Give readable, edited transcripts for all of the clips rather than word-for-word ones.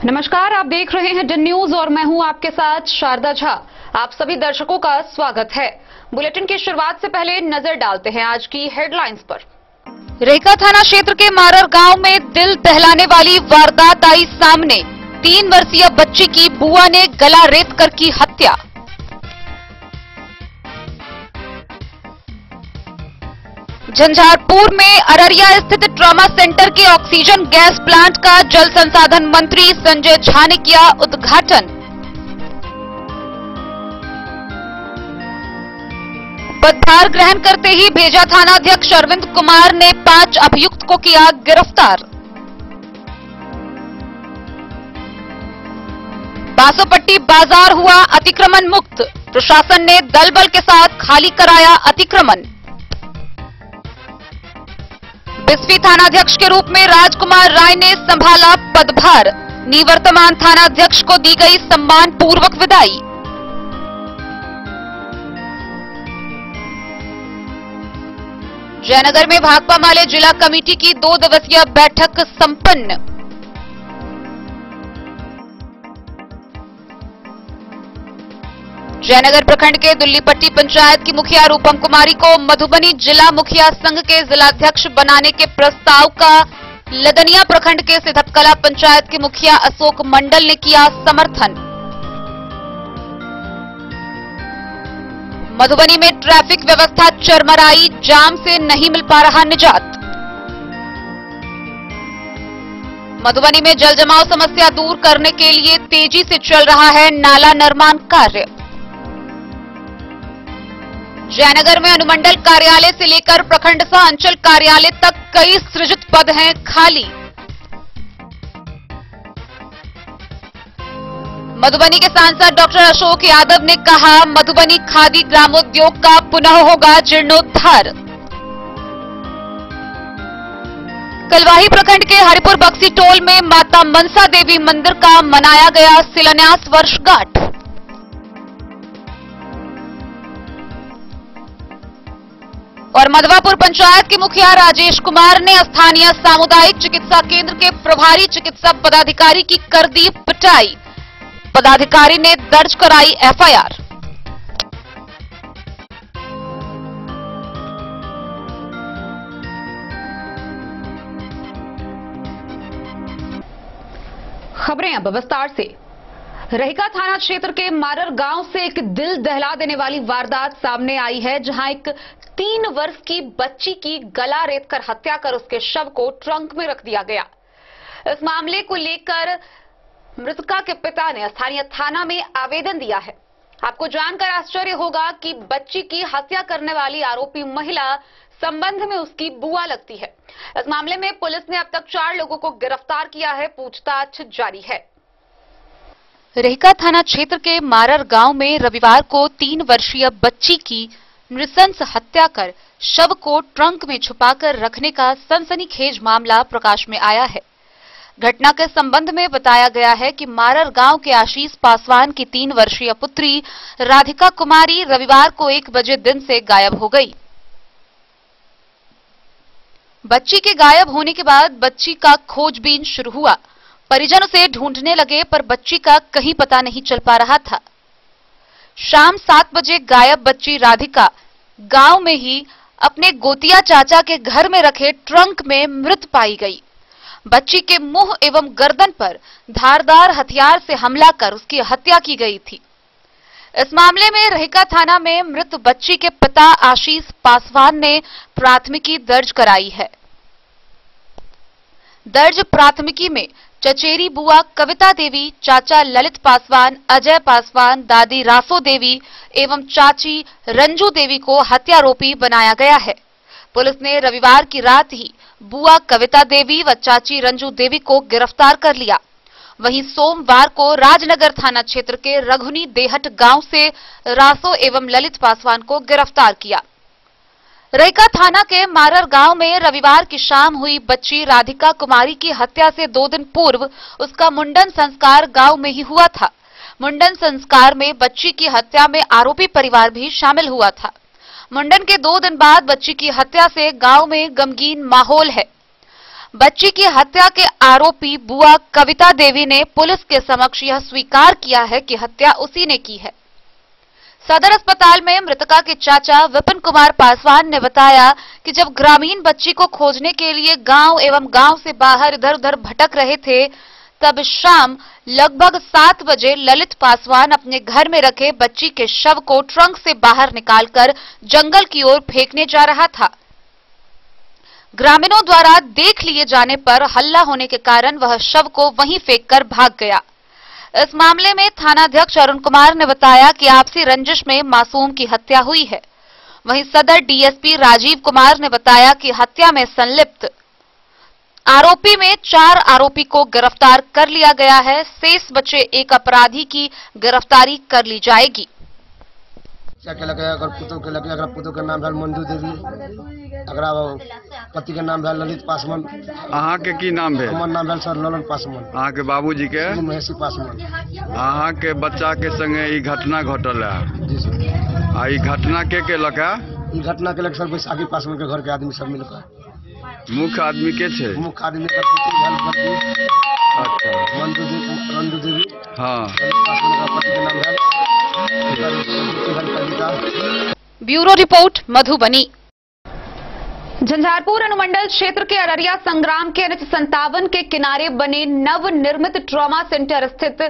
नमस्कार, आप देख रहे हैं डन न्यूज और मैं हूं आपके साथ शारदा झा। आप सभी दर्शकों का स्वागत है। बुलेटिन की शुरुआत से पहले नजर डालते हैं आज की हेडलाइंस पर। रेखा थाना क्षेत्र के मारर गांव में दिल दहलाने वाली वारदात आई सामने। 3 वर्षीय बच्ची की बुआ ने गला रेत कर की हत्या। झंझारपुर में अररिया स्थित ट्रॉमा सेंटर के ऑक्सीजन गैस प्लांट का जल संसाधन मंत्री संजय झा ने किया उद्घाटन। पदभार ग्रहण करते ही भेजा थानाध्यक्ष अरविंद कुमार ने 5 अभियुक्त को किया गिरफ्तार। बासोपट्टी बाजार हुआ अतिक्रमण मुक्त। प्रशासन ने दल बल के साथ खाली कराया अतिक्रमण। बिस्फी थानाध्यक्ष के रूप में राजकुमार राय ने संभाला पदभार। निवर्तमान थानाध्यक्ष को दी गई सम्मान पूर्वक विदाई। जयनगर में भाकपा माले जिला कमेटी की 2 दिवसीय बैठक संपन्न। जयनगर प्रखंड के दुल्लीपट्टी पंचायत की मुखिया रूपम कुमारी को मधुबनी जिला मुखिया संघ के जिलाध्यक्ष बनाने के प्रस्ताव का लदनिया प्रखंड के सिद्धकला पंचायत के मुखिया अशोक मंडल ने किया समर्थन। मधुबनी में ट्रैफिक व्यवस्था चरमराई, जाम से नहीं मिल पा रहा निजात। मधुबनी में जल जमाव समस्या दूर करने के लिए तेजी से चल रहा है नाला निर्माण कार्य। जयनगर में अनुमंडल कार्यालय से लेकर प्रखंड सह अंचल कार्यालय तक कई सृजित पद हैं खाली। मधुबनी के सांसद डॉक्टर अशोक यादव ने कहा, मधुबनी खादी ग्रामोद्योग का पुनः होगा जीर्णोद्धार। कलवाही प्रखंड के हरिपुर बक्सी टोल में माता मनसा देवी मंदिर का मनाया गया शिलान्यास वर्षगांठ। और मधवापुर पंचायत के मुखिया राजेश कुमार ने स्थानीय सामुदायिक चिकित्सा केंद्र के प्रभारी चिकित्सा पदाधिकारी की कर दी पिटाई। पदाधिकारी ने दर्ज कराई एफआईआर। खबरें अब विस्तार से। रेखा थाना क्षेत्र के मारर गांव से एक दिल दहला देने वाली वारदात सामने आई है, जहां एक 3 वर्ष की बच्ची की गला रेत कर हत्या कर उसके शव को ट्रंक में रख दिया गया। इस मामले को लेकर मृतका के पिता ने स्थानीय थाना में आवेदन दिया है। आपको जानकर आश्चर्य होगा कि बच्ची की हत्या करने वाली आरोपी महिला संबंध में उसकी बुआ लगती है। इस मामले में पुलिस ने अब तक 4 लोगों को गिरफ्तार किया है। पूछताछ जारी है। रेखा थाना क्षेत्र के मारर गांव में रविवार को 3 वर्षीय बच्ची की नृशंस हत्या कर शव को ट्रंक में छुपाकर रखने का सनसनीखेज मामला प्रकाश में आया है। घटना के संबंध में बताया गया है कि मारर गांव के आशीष पासवान की 3 वर्षीय पुत्री राधिका कुमारी रविवार को 1 बजे दिन से गायब हो गई। बच्ची के गायब होने के बाद बच्ची का खोजबीन शुरू हुआ। परिजन उसे ढूंढने लगे पर बच्ची का कहीं पता नहीं चल पा रहा था। शाम 7 बजे गायब बच्ची राधिका गांव में ही अपने गोतिया चाचा के घर में रखे ट्रंक में मृत पाई गई। बच्ची के मुंह एवं गर्दन पर धारदार हथियार से हमला कर उसकी हत्या की गई थी। इस मामले में रेखा थाना में मृत बच्ची के पिता आशीष पासवान ने प्राथमिकी दर्ज कराई है। दर्ज प्राथमिकी में चचेरी बुआ कविता देवी, चाचा ललित पासवान, अजय पासवान, दादी रासो देवी एवं चाची रंजू देवी को हत्यारोपी बनाया गया है। पुलिस ने रविवार की रात ही बुआ कविता देवी व चाची रंजू देवी को गिरफ्तार कर लिया। वहीं सोमवार को राजनगर थाना क्षेत्र के रघुनी देहट गांव से रासो एवं ललित पासवान को गिरफ्तार किया। रेखा थाना के मारर गांव में रविवार की शाम हुई बच्ची राधिका कुमारी की हत्या से 2 दिन पूर्व उसका मुंडन संस्कार गांव में ही हुआ था। मुंडन संस्कार में बच्ची की हत्या में आरोपी परिवार भी शामिल हुआ था। मुंडन के 2 दिन बाद बच्ची की हत्या से गांव में गमगीन माहौल है। बच्ची की हत्या के आरोपी बुआ कविता देवी ने पुलिस के समक्ष यह स्वीकार किया है कि हत्या उसी ने की है। सदर अस्पताल में मृतका के चाचा विपिन कुमार पासवान ने बताया कि जब ग्रामीण बच्ची को खोजने के लिए गांव एवं गांव से बाहर इधर उधर भटक रहे थे, तब शाम लगभग 7 बजे ललित पासवान अपने घर में रखे बच्ची के शव को ट्रंक से बाहर निकालकर जंगल की ओर फेंकने जा रहा था। ग्रामीणों द्वारा देख लिए जाने पर हल्ला होने के कारण वह शव को वहीं फेंककर भाग गया। इस मामले में थानाध्यक्ष अरुण कुमार ने बताया कि आपसी रंजिश में मासूम की हत्या हुई है। वहीं सदर डीएसपी राजीव कुमार ने बताया कि हत्या में संलिप्त आरोपी में 4 आरोपी को गिरफ्तार कर लिया गया है। शेष बचे एक अपराधी की गिरफ्तारी कर ली जाएगी। अगर पुतो के नाम है मंजू देवी, अगर पति के नाम है ललित पासवान। अहाँ के की नाम है? हमर नाम है सर ललन पासवान। अहाँ के बाबूजी के महेशी पासवान। अहाँ के बच्चा के संगे ई घटना घटल है। जी सर। आ ई घटना के केलक है? ई घटना के लक सर बैसाखी पासवान के घर के आदमी सब मिलकर। मुख्य आदमी के छे? मुख्य आदमी का पुत्र पति। अच्छा। मंजू देवी। हाँ। पासवान का पति के नाम है। Bureau report Madhubani. झंझारपुर अनुमंडल क्षेत्र के अररिया संग्राम के NH 57 के किनारे बने नवनिर्मित ट्रॉमा सेंटर स्थित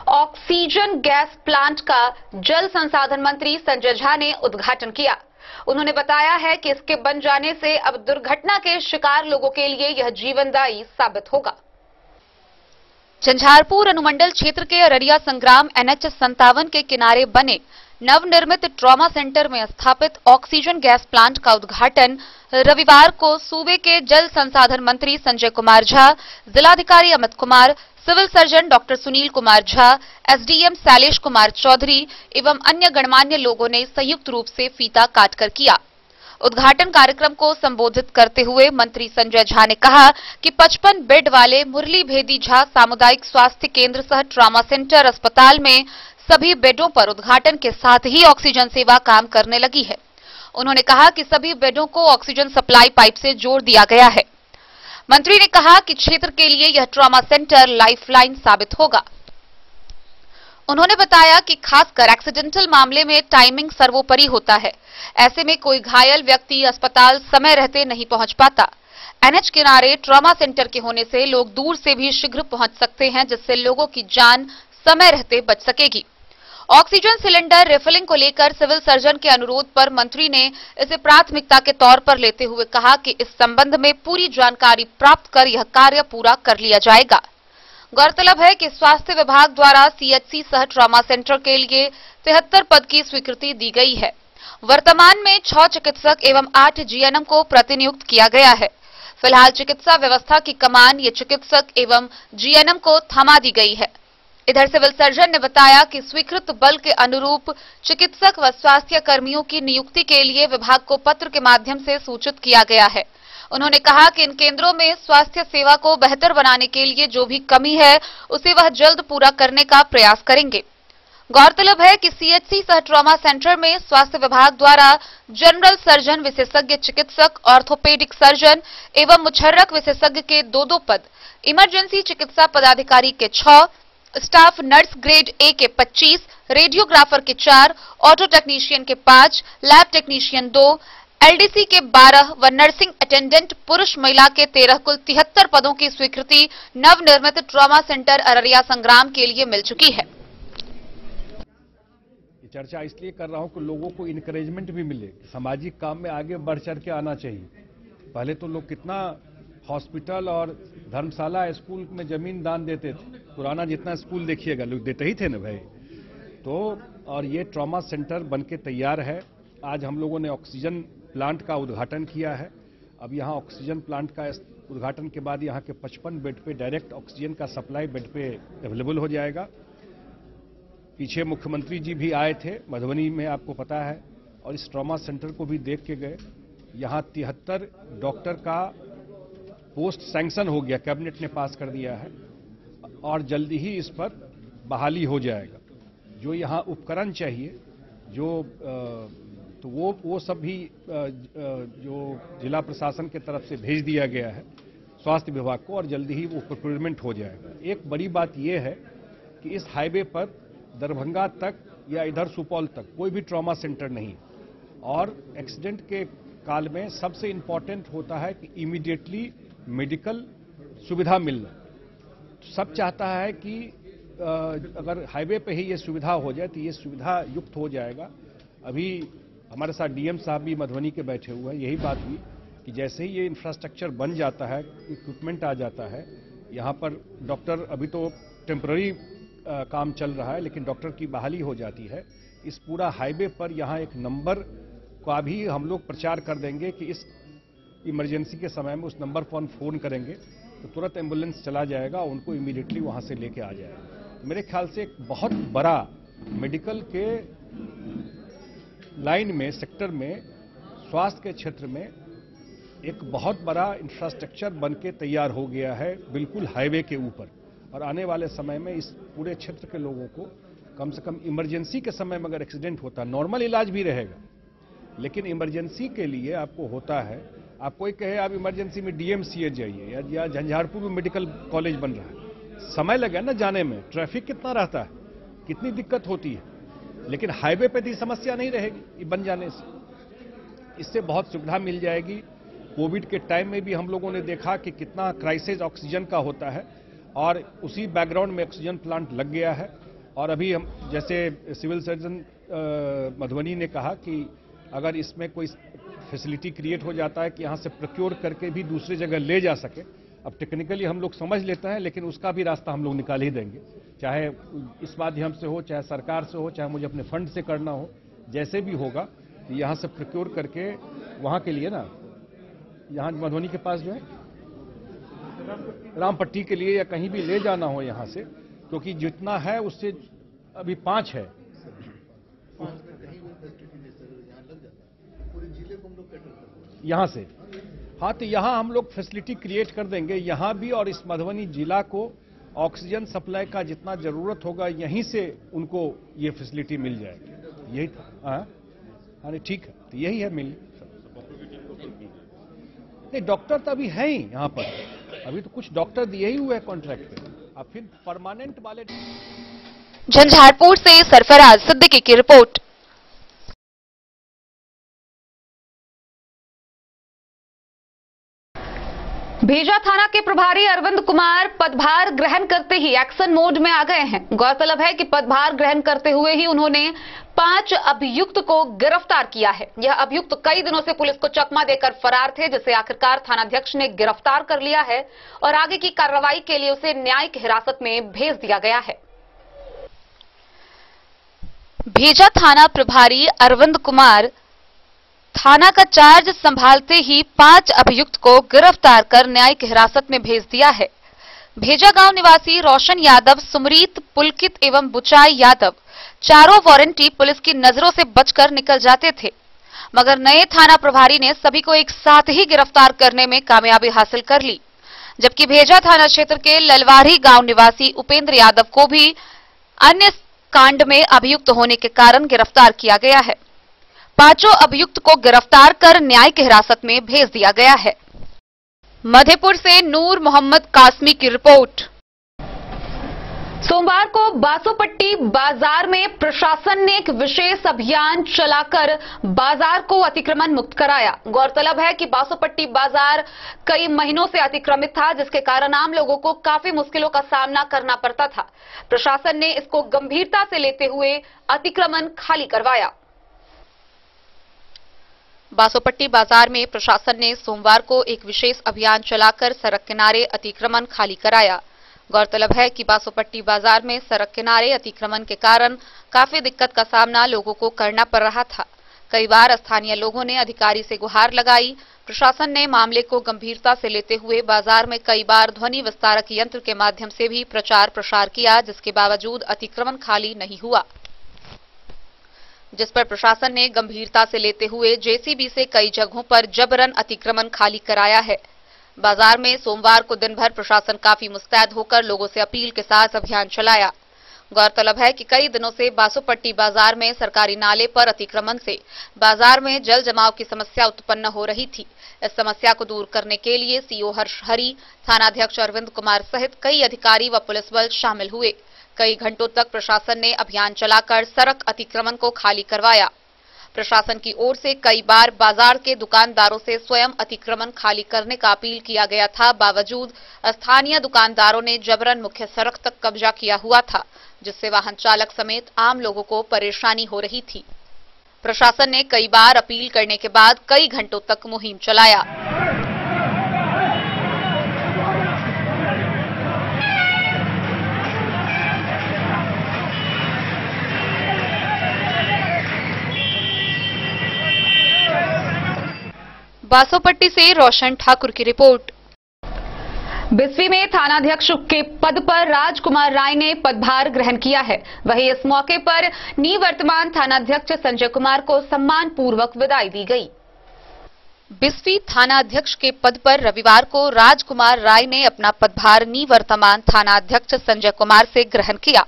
ऑक्सीजन गैस प्लांट का जल संसाधन मंत्री संजय झा ने उद्घाटन किया। उन्होंने बताया है कि इसके बन जाने से अब दुर्घटना के शिकार लोगों के लिए यह जीवनदायी साबित होगा। झंझारपुर अनुमंडल क्षेत्र के अररिया संग्राम NH 57 के किनारे बने नवनिर्मित ट्रॉमा सेंटर में स्थापित ऑक्सीजन गैस प्लांट का उद्घाटन रविवार को सूबे के जल संसाधन मंत्री संजय कुमार झा, जिलाधिकारी Amit Kumar, civil surgeon doctor Sunil Kumar Jha, SDM Shailesh Kumar Chaudhary एवं अन्य गणमान्य लोगों ने संयुक्त रूप से फीता काटकर किया। उद्घाटन कार्यक्रम को संबोधित करते हुए मंत्री संजय झा ने कहा कि 55 बेड वाले मुरली भेदी झा सामुदायिक स्वास्थ्य केंद्र सह ट्रॉमा सेंटर अस्पताल में सभी बेडों पर उद्घाटन के साथ ही ऑक्सीजन सेवा काम करने लगी है। उन्होंने कहा कि सभी बेडों को ऑक्सीजन सप्लाई पाइप से जोड़ दिया गया है। मंत्री ने कहा कि क्षेत्र के लिए यह ट्रॉमा सेंटर लाइफलाइन साबित होगा। उन्होंने बताया कि खासकर एक्सीडेंटल मामले में टाइमिंग सर्वोपरि होता है। ऐसे में कोई घायल व्यक्ति अस्पताल समय रहते नहीं पहुंच पाता। NH किनारे ट्रॉमा सेंटर के होने से लोग दूर से भी शीघ्र पहुंच सकते हैं, जिससे लोगों की जान समय रहते बच सकेगी। ऑक्सीजन सिलेंडर रिफिलिंग को लेकर सिविल सर्जन के अनुरोध पर मंत्री ने इसे प्राथमिकता के तौर पर लेते हुए कहा कि इस संबंध में पूरी जानकारी प्राप्त कर यह कार्य पूरा कर लिया जाएगा। गौरतलब है कि स्वास्थ्य विभाग द्वारा CHC सह ट्रॉमा सेंटर के लिए 73 पद की स्वीकृति दी गई है। वर्तमान में 6 चिकित्सक एवं 8 GNM को प्रतिनियुक्त किया गया है। फिलहाल चिकित्सा व्यवस्था की कमान ये चिकित्सक एवं GNM को थमा दी गई है। इधर सिविल सर्जन ने बताया कि स्वीकृत बल के अनुरूप चिकित्सक व स्वास्थ्य कर्मियों की नियुक्ति के लिए विभाग को पत्र के माध्यम से सूचित किया गया है। उन्होंने कहा कि इन केंद्रों में स्वास्थ्य सेवा को बेहतर बनाने के लिए जो भी कमी है उसे वह जल्द पूरा करने का प्रयास करेंगे। गौरतलब है कि CHC सह ट्रॉमा सेंटर में स्वास्थ्य विभाग द्वारा जनरल सर्जन विशेषज्ञ चिकित्सक, ऑर्थोपेडिक सर्जन एवं मुछर्रक विशेषज्ञ के 2-2 पद, इमरजेंसी चिकित्सा पदाधिकारी के 6, स्टाफ नर्स ग्रेड A के 25, रेडियोग्राफर के 4, ऑटो टेक्नीशियन के 5, लैब टेक्नीशियन 2, LDC के 12 व नर्सिंग अटेंडेंट पुरुष महिला के 13 कुल 73 पदों की स्वीकृति नवनिर्मित ट्रॉमा सेंटर अररिया संग्राम के लिए मिल चुकी है। चर्चा इसलिए कर रहा हूं कि लोगों को इनकरेजमेंट भी मिले, सामाजिक काम में आगे बढ़ चढ़ के आना चाहिए। पहले तो लोग कितना हॉस्पिटल और धर्मशाला स्कूल में जमीन दान देते थे, पुराना जितना स्कूल देखिएगा लोग देते ही थे ना भाई। तो और ये ट्रॉमा सेंटर बनके तैयार है। आज हम लोगों ने ऑक्सीजन प्लांट का उद्घाटन किया है। अब यहाँ ऑक्सीजन प्लांट का उद्घाटन के बाद यहाँ के 55 बेड पे डायरेक्ट ऑक्सीजन का सप्लाई बेड पे अवेलेबल हो जाएगा। पीछे मुख्यमंत्री जी भी आए थे मधुबनी में, आपको पता है, और इस ट्रॉमा सेंटर को भी देख के गए। यहाँ 73 डॉक्टर का पोस्ट सैंक्शन हो गया, कैबिनेट ने पास कर दिया है और जल्दी ही इस पर बहाली हो जाएगा। जो यहाँ उपकरण चाहिए तो वो सब भी जो जिला प्रशासन के तरफ से भेज दिया गया है। स्वास्थ्य विभाग को और जल्दी ही वो प्रोक्योरमेंट हो जाएगा। एक बड़ी बात यह है कि इस हाईवे पर दरभंगा तक या इधर सुपौल तक कोई भी ट्रॉमा सेंटर नहीं है और एक्सीडेंट के काल में सबसे इंपॉर्टेंट होता है कि इमीडिएटली मेडिकल सुविधा मिलना। सब चाहता है कि अगर हाईवे पे ही ये सुविधा हो जाए तो ये सुविधा युक्त हो जाएगा। अभी हमारे साथ डीएम साहब भी मधुबनी के बैठे हुए हैं, यही बात हुई कि जैसे ही ये इंफ्रास्ट्रक्चर बन जाता है, इक्विपमेंट आ जाता है, यहाँ पर डॉक्टर अभी तो टेम्पररी काम चल रहा है लेकिन डॉक्टर की बहाली हो जाती है। इस पूरा हाईवे पर यहाँ एक नंबर का भी हम लोग प्रचार कर देंगे कि इस इमरजेंसी के समय में उस नंबर पर फोन करेंगे तो तुरंत एम्बुलेंस चला जाएगा, उनको इमीडिएटली वहाँ से लेके आ जाएगा। तो मेरे ख्याल से एक बहुत बड़ा मेडिकल के लाइन में, सेक्टर में, स्वास्थ्य के क्षेत्र में एक बहुत बड़ा इंफ्रास्ट्रक्चर बन के तैयार हो गया है बिल्कुल हाईवे के ऊपर। और आने वाले समय में इस पूरे क्षेत्र के लोगों को कम से कम इमरजेंसी के समय में अगर एक्सीडेंट होता है, नॉर्मल इलाज भी रहेगा लेकिन इमरजेंसी के लिए आपको होता है, आप कोई कहे आप इमरजेंसी में डीएमसीएच जाइए या झंझारपुर में मेडिकल कॉलेज बन रहा है, समय लगे ना जाने में, ट्रैफिक कितना रहता है, कितनी दिक्कत होती है, लेकिन हाईवे पे तो समस्या नहीं रहेगी बन जाने से। इससे बहुत सुविधा मिल जाएगी। कोविड के टाइम में भी हम लोगों ने देखा कि कितना क्राइसिस ऑक्सीजन का होता है और उसी बैकग्राउंड में ऑक्सीजन प्लांट लग गया है। और अभी हम जैसे सिविल सर्जन मधुबनी ने कहा कि अगर इसमें कोई फैसिलिटी क्रिएट हो जाता है कि यहाँ से प्रोक्योर करके भी दूसरी जगह ले जा सके, अब टेक्निकली हम लोग समझ लेते हैं लेकिन उसका भी रास्ता हम लोग निकाल ही देंगे, चाहे इस माध्यम से हो, चाहे सरकार से हो, चाहे मुझे अपने फंड से करना हो, जैसे भी होगा तो यहाँ से प्रोक्योर करके वहाँ के लिए ना, यहाँ मधुबनी के पास जो है रामपट्टी के लिए या कहीं भी ले जाना हो यहाँ से, क्योंकि जितना है उससे अभी 5 है। यहाँ से हाँ, तो यहाँ हम लोग फैसिलिटी क्रिएट कर देंगे यहाँ भी, और इस मधुबनी जिला को ऑक्सीजन सप्लाई का जितना जरूरत होगा यहीं से उनको ये फैसिलिटी मिल जाएगी। यही था। हाँ ठीक है, तो यही है मिल। नहीं, डॉक्टर तो अभी है ही यहाँ पर, अभी तो कुछ डॉक्टर दिए ही हुए हैं कॉन्ट्रैक्ट पे, अब फिर परमानेंट वाले। झंझारपुर से सरफराज सिद्दीकी की रिपोर्ट। भेजा थाना के प्रभारी अरविंद कुमार पदभार ग्रहण करते ही एक्शन मोड में आ गए हैं। गौरतलब है कि पदभार ग्रहण करते हुए ही उन्होंने 5 अभियुक्त को गिरफ्तार किया है। यह अभियुक्त कई दिनों से पुलिस को चकमा देकर फरार थे, जिसे आखिरकार थानाध्यक्ष ने गिरफ्तार कर लिया है और आगे की कार्रवाई के लिए उसे न्यायिक हिरासत में भेज दिया गया है। भेजा थाना प्रभारी अरविंद कुमार थाना का चार्ज संभालते ही 5 अभियुक्त को गिरफ्तार कर न्यायिक हिरासत में भेज दिया है। भेजा गांव निवासी रोशन यादव, सुमरीत, पुलकित एवं बुचाई यादव चारों वारंटी पुलिस की नजरों से बचकर निकल जाते थे, मगर नए थाना प्रभारी ने सभी को एक साथ ही गिरफ्तार करने में कामयाबी हासिल कर ली। जबकि भेजा थाना क्षेत्र के ललवारी गांव निवासी उपेंद्र यादव को भी अन्य कांड में अभियुक्त होने के कारण गिरफ्तार किया गया है। 5 अभियुक्त को गिरफ्तार कर न्यायिक हिरासत में भेज दिया गया है। मधेपुर से नूर मोहम्मद कासमी की रिपोर्ट। सोमवार को बासोपट्टी बाजार में प्रशासन ने एक विशेष अभियान चलाकर बाजार को अतिक्रमण मुक्त कराया। गौरतलब है कि बासोपट्टी बाजार कई महीनों से अतिक्रमित था, जिसके कारण आम लोगों को काफी मुश्किलों का सामना करना पड़ता था। प्रशासन ने इसको गंभीरता से लेते हुए अतिक्रमण खाली करवाया। बासोपट्टी बाजार में प्रशासन ने सोमवार को एक विशेष अभियान चलाकर सड़क किनारे अतिक्रमण खाली कराया। गौरतलब है कि बासोपट्टी बाजार में सड़क किनारे अतिक्रमण के कारण काफी दिक्कत का सामना लोगों को करना पड़ रहा था। कई बार स्थानीय लोगों ने अधिकारी से गुहार लगाई। प्रशासन ने मामले को गंभीरता से लेते हुए बाजार में कई बार ध्वनि विस्तारक यंत्र के माध्यम से भी प्रचार प्रसार किया, जिसके बावजूद अतिक्रमण खाली नहीं हुआ, जिस पर प्रशासन ने गंभीरता से लेते हुए जेसीबी से कई जगहों पर जबरन अतिक्रमण खाली कराया है। बाजार में सोमवार को दिन भर प्रशासन काफी मुस्तैद होकर लोगों से अपील के साथ अभियान चलाया। गौरतलब है कि कई दिनों से बासोपट्टी बाजार में सरकारी नाले पर अतिक्रमण से बाजार में जल जमाव की समस्या उत्पन्न हो रही थी। इस समस्या को दूर करने के लिए सीओ हर्ष हरी, थानाध्यक्ष अरविंद कुमार सहित कई अधिकारी व पुलिस बल शामिल हुए। कई घंटों तक प्रशासन ने अभियान चलाकर सड़क अतिक्रमण को खाली करवाया। प्रशासन की ओर से कई बार बाजार के दुकानदारों से स्वयं अतिक्रमण खाली करने का अपील किया गया था, बावजूद स्थानीय दुकानदारों ने जबरन मुख्य सड़क तक कब्जा किया हुआ था, जिससे वाहन चालक समेत आम लोगों को परेशानी हो रही थी। प्रशासन ने कई बार अपील करने के बाद कई घंटों तक मुहिम चलाया। बासोपट्टी से रोशन ठाकुर की रिपोर्ट। बिस्वी में थानाध्यक्ष के पद पर राजकुमार राय ने पदभार ग्रहण किया है। वहीं इस मौके पर निवर्तमान थानाध्यक्ष संजय कुमार को सम्मान पूर्वक विदाई दी गई। बिस्वी थानाध्यक्ष के पद पर रविवार को राजकुमार राय ने अपना पदभार निवर्तमान थानाध्यक्ष संजय कुमार से ग्रहण किया।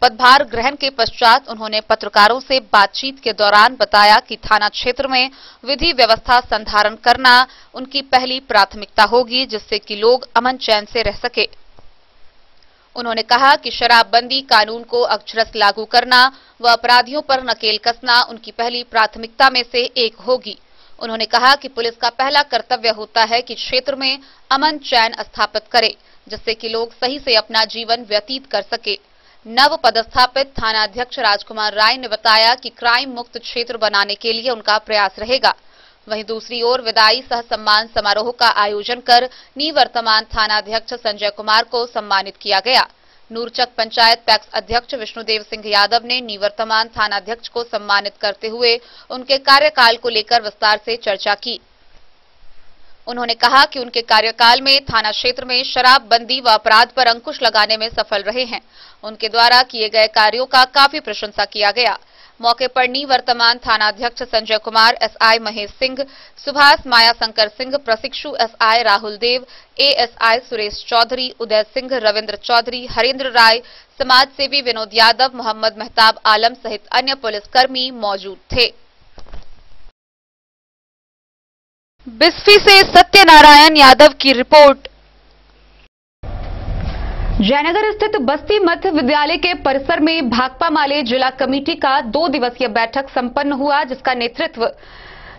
पदभार ग्रहण के पश्चात उन्होंने पत्रकारों से बातचीत के दौरान बताया कि थाना क्षेत्र में विधि व्यवस्था संधारण करना उनकी पहली प्राथमिकता होगी, जिससे कि लोग अमन चैन से रह सके। उन्होंने कहा कि शराबबंदी कानून को अक्षरश लागू करना व अपराधियों पर नकेल कसना उनकी पहली प्राथमिकता में से एक होगी। उन्होंने कहा कि पुलिस का पहला कर्तव्य होता है कि क्षेत्र में अमन चैन स्थापित करे, जिससे कि लोग सही से अपना जीवन व्यतीत कर सके। नव पदस्थापित थानाध्यक्ष राजकुमार राय ने बताया कि क्राइम मुक्त क्षेत्र बनाने के लिए उनका प्रयास रहेगा। वहीं दूसरी ओर विदाई सह सम्मान समारोह का आयोजन कर निवर्तमान थानाध्यक्ष संजय कुमार को सम्मानित किया गया। नूरचक पंचायत पैक्स अध्यक्ष विष्णुदेव सिंह यादव ने निवर्तमान थानाध्यक्ष को सम्मानित करते हुए उनके कार्यकाल को लेकर विस्तार से चर्चा की। उन्होंने कहा कि उनके कार्यकाल में थाना क्षेत्र में शराबबंदी व अपराध पर अंकुश लगाने में सफल रहे हैं। उनके द्वारा किए गए कार्यों का काफी प्रशंसा किया गया। मौके पर निवर्तमान थानाध्यक्ष संजय कुमार, एसआई महेश सिंह, सुभाष मायाशंकर सिंह, प्रशिक्षु एसआई राहुल देव, एएसआई सुरेश चौधरी, उदय सिंह, रविंद्र चौधरी, हरेंद्र राय, समाजसेवी विनोद यादव, मोहम्मद मेहताब आलम सहित अन्य पुलिसकर्मी मौजूद थे। बिस्फी से सत्यनारायण यादव की रिपोर्ट। जयनगर स्थित बस्ती मध्य विद्यालय के परिसर में भाकपा माले जिला कमेटी का 2 दिवसीय बैठक संपन्न हुआ, जिसका नेतृत्व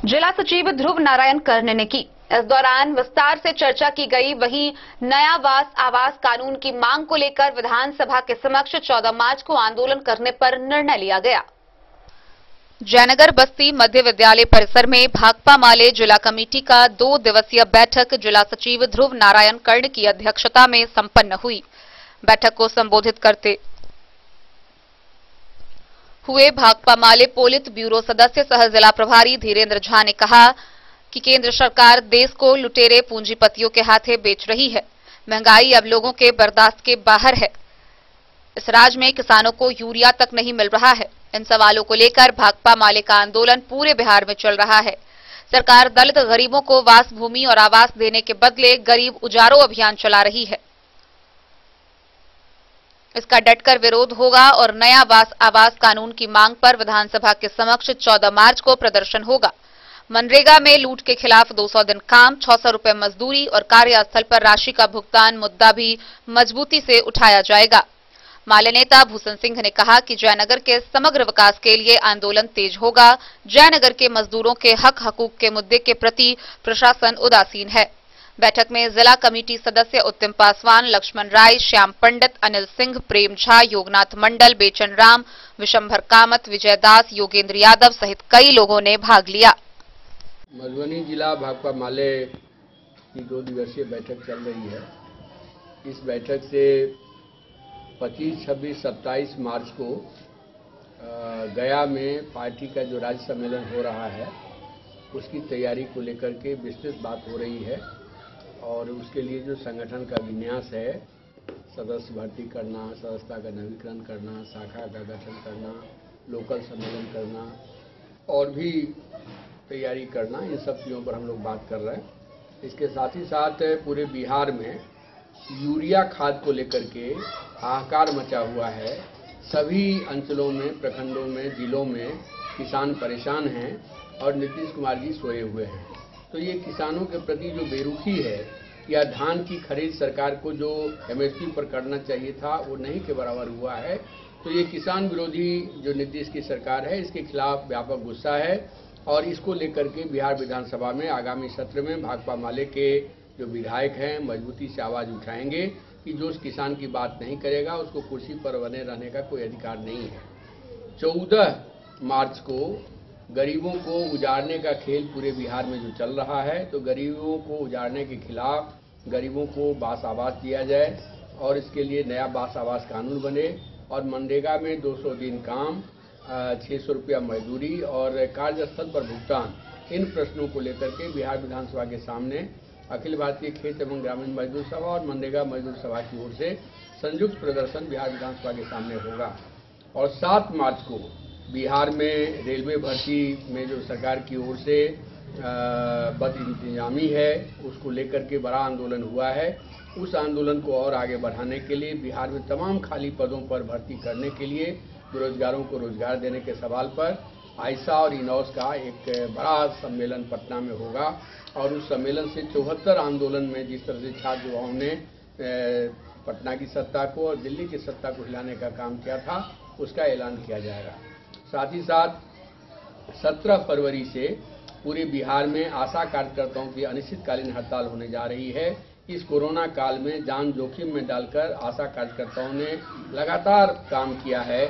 जिला सचिव ध्रुव नारायण कर्णे ने की। इस दौरान विस्तार से चर्चा की गई। वहीं नया आवास कानून की मांग को लेकर विधानसभा के समक्ष 14 मार्च को आंदोलन करने पर निर्णय लिया गया। जयनगर बस्ती मध्य विद्यालय परिसर में भाकपा माले जिला कमेटी का 2 दिवसीय बैठक जिला सचिव ध्रुव नारायण कर्ण की अध्यक्षता में संपन्न हुई। बैठक को संबोधित करते हुए भाकपा माले पोलित ब्यूरो सदस्य सह जिला प्रभारी धीरेन्द्र झा ने कहा कि केंद्र सरकार देश को लुटेरे पूंजीपतियों के हाथे बेच रही है। महंगाई अब लोगों के बर्दाश्त के बाहर है। इस राज्य में किसानों को यूरिया तक नहीं मिल रहा है। इन सवालों को लेकर भाकपा माले का आंदोलन पूरे बिहार में चल रहा है। सरकार दलित गरीबों को वास भूमि और आवास देने के बदले गरीब उजारो अभियान चला रही है। इसका डटकर विरोध होगा और नया आवास कानून की मांग पर विधानसभा के समक्ष 14 मार्च को प्रदर्शन होगा। मनरेगा में लूट के खिलाफ 200 दिन काम, 600 रुपए मजदूरी और कार्यस्थल पर राशि का भुगतान मुद्दा भी मजबूती से उठाया जाएगा। माले नेता भूषण सिंह ने कहा कि जयनगर के समग्र विकास के लिए आंदोलन तेज होगा। जयनगर के मजदूरों के हक हकूक के मुद्दे के प्रति प्रशासन उदासीन है। बैठक में जिला कमेटी सदस्य उत्तम पासवान, लक्ष्मण राय, श्याम पंडित, अनिल सिंह, प्रेम झा, योगनाथ मंडल, बेचन राम, विशंभर कामत, विजय दास, योगेंद्र यादव सहित कई लोगों ने भाग लिया। मधुबनी जिला भाकपा माले की 2 दिवसीय बैठक चल रही है। इस बैठक से 25, 26, 27 मार्च को गया में पार्टी का जो राज्य सम्मेलन हो रहा है उसकी तैयारी को लेकर के विस्तृत बात हो रही है और उसके लिए जो संगठन का विन्यास है, सदस्य भर्ती करना, सदस्यता का नवीकरण करना, शाखा का गठन करना, लोकल सम्मेलन करना और भी तैयारी करना, इन सब चीज़ों पर हम लोग बात कर रहे हैं। इसके साथ ही साथ पूरे बिहार में यूरिया खाद को लेकर के हाहाकार मचा हुआ है। सभी अंचलों में, प्रखंडों में, जिलों में किसान परेशान हैं और नीतीश कुमार जी सोए हुए हैं। तो ये किसानों के प्रति जो बेरुखी है या धान की खरीद सरकार को जो MSP पर करना चाहिए था वो नहीं के बराबर हुआ है, तो ये किसान विरोधी जो नीतीश की सरकार है इसके खिलाफ व्यापक गुस्सा है और इसको लेकर के बिहार विधानसभा में आगामी सत्र में भाकपा माले के जो विधायक हैं मजबूती से आवाज उठाएंगे कि जो उस किसान की बात नहीं करेगा उसको कुर्सी पर बने रहने का कोई अधिकार नहीं है। 14 मार्च को गरीबों को उजाड़ने का खेल पूरे बिहार में जो चल रहा है, तो गरीबों को उजाड़ने के खिलाफ गरीबों को बास आवास दिया जाए और इसके लिए नया बास आवास कानून बने और मनरेगा में 200 दिन काम, 600 रुपया मजदूरी और कार्यस्थल पर भुगतान, इन प्रश्नों को लेकर के बिहार विधानसभा के सामने अखिल भारतीय खेत एवं ग्रामीण मजदूर सभा और मनरेगा मजदूर सभा की ओर से संयुक्त प्रदर्शन बिहार विधानसभा के सामने होगा। और 7 मार्च को बिहार में रेलवे भर्ती में जो सरकार की ओर से बद इंतजामी है उसको लेकर के बड़ा आंदोलन हुआ है। उस आंदोलन को और आगे बढ़ाने के लिए बिहार में तमाम खाली पदों पर भर्ती करने के लिए बेरोजगारों को रोजगार देने के सवाल पर आयशा और इनौस का एक बड़ा सम्मेलन पटना में होगा और उस सम्मेलन से 74 आंदोलन में जिस तरह से छात्र युवाओं ने पटना की सत्ता को और दिल्ली की सत्ता को हिलाने का काम किया था उसका ऐलान किया जाएगा। साथ ही साथ 17 फरवरी से पूरे बिहार में आशा कार्यकर्ताओं की अनिश्चितकालीन हड़ताल होने जा रही है। इस कोरोना काल में जान जोखिम में डालकर आशा कार्यकर्ताओं ने लगातार काम किया है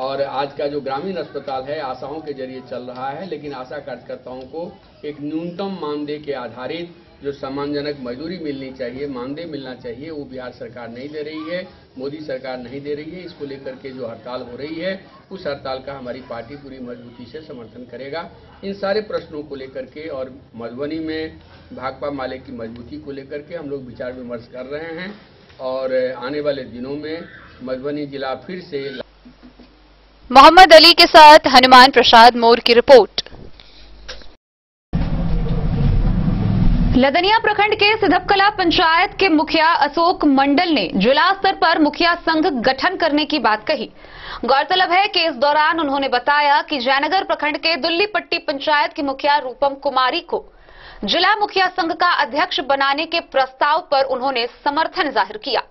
और आज का जो ग्रामीण अस्पताल है आशाओं के जरिए चल रहा है, लेकिन आशा कार्यकर्ताओं को एक न्यूनतम मानदेय के आधारित जो सम्मानजनक मजदूरी मिलनी चाहिए, मानदेय मिलना चाहिए, वो बिहार सरकार नहीं दे रही है, मोदी सरकार नहीं दे रही है। इसको लेकर के जो हड़ताल हो रही है उस हड़ताल का हमारी पार्टी पूरी मजबूती से समर्थन करेगा। इन सारे प्रश्नों को लेकर के और मधुबनी में भाकपा माले की मजबूती को लेकर के हम लोग विचार विमर्श कर रहे हैं और आने वाले दिनों में मधुबनी जिला फिर से। मोहम्मद अली के साथ हनुमान प्रसाद मोर की रिपोर्ट। लदनिया प्रखंड के सिधपकला पंचायत के मुखिया अशोक मंडल ने जिला स्तर पर मुखिया संघ गठन करने की बात कही। गौरतलब है कि इस दौरान उन्होंने बताया कि जयनगर प्रखंड के दुल्लीपट्टी पंचायत की मुखिया रूपम कुमारी को जिला मुखिया संघ का अध्यक्ष बनाने के प्रस्ताव पर उन्होंने समर्थन जाहिर किया।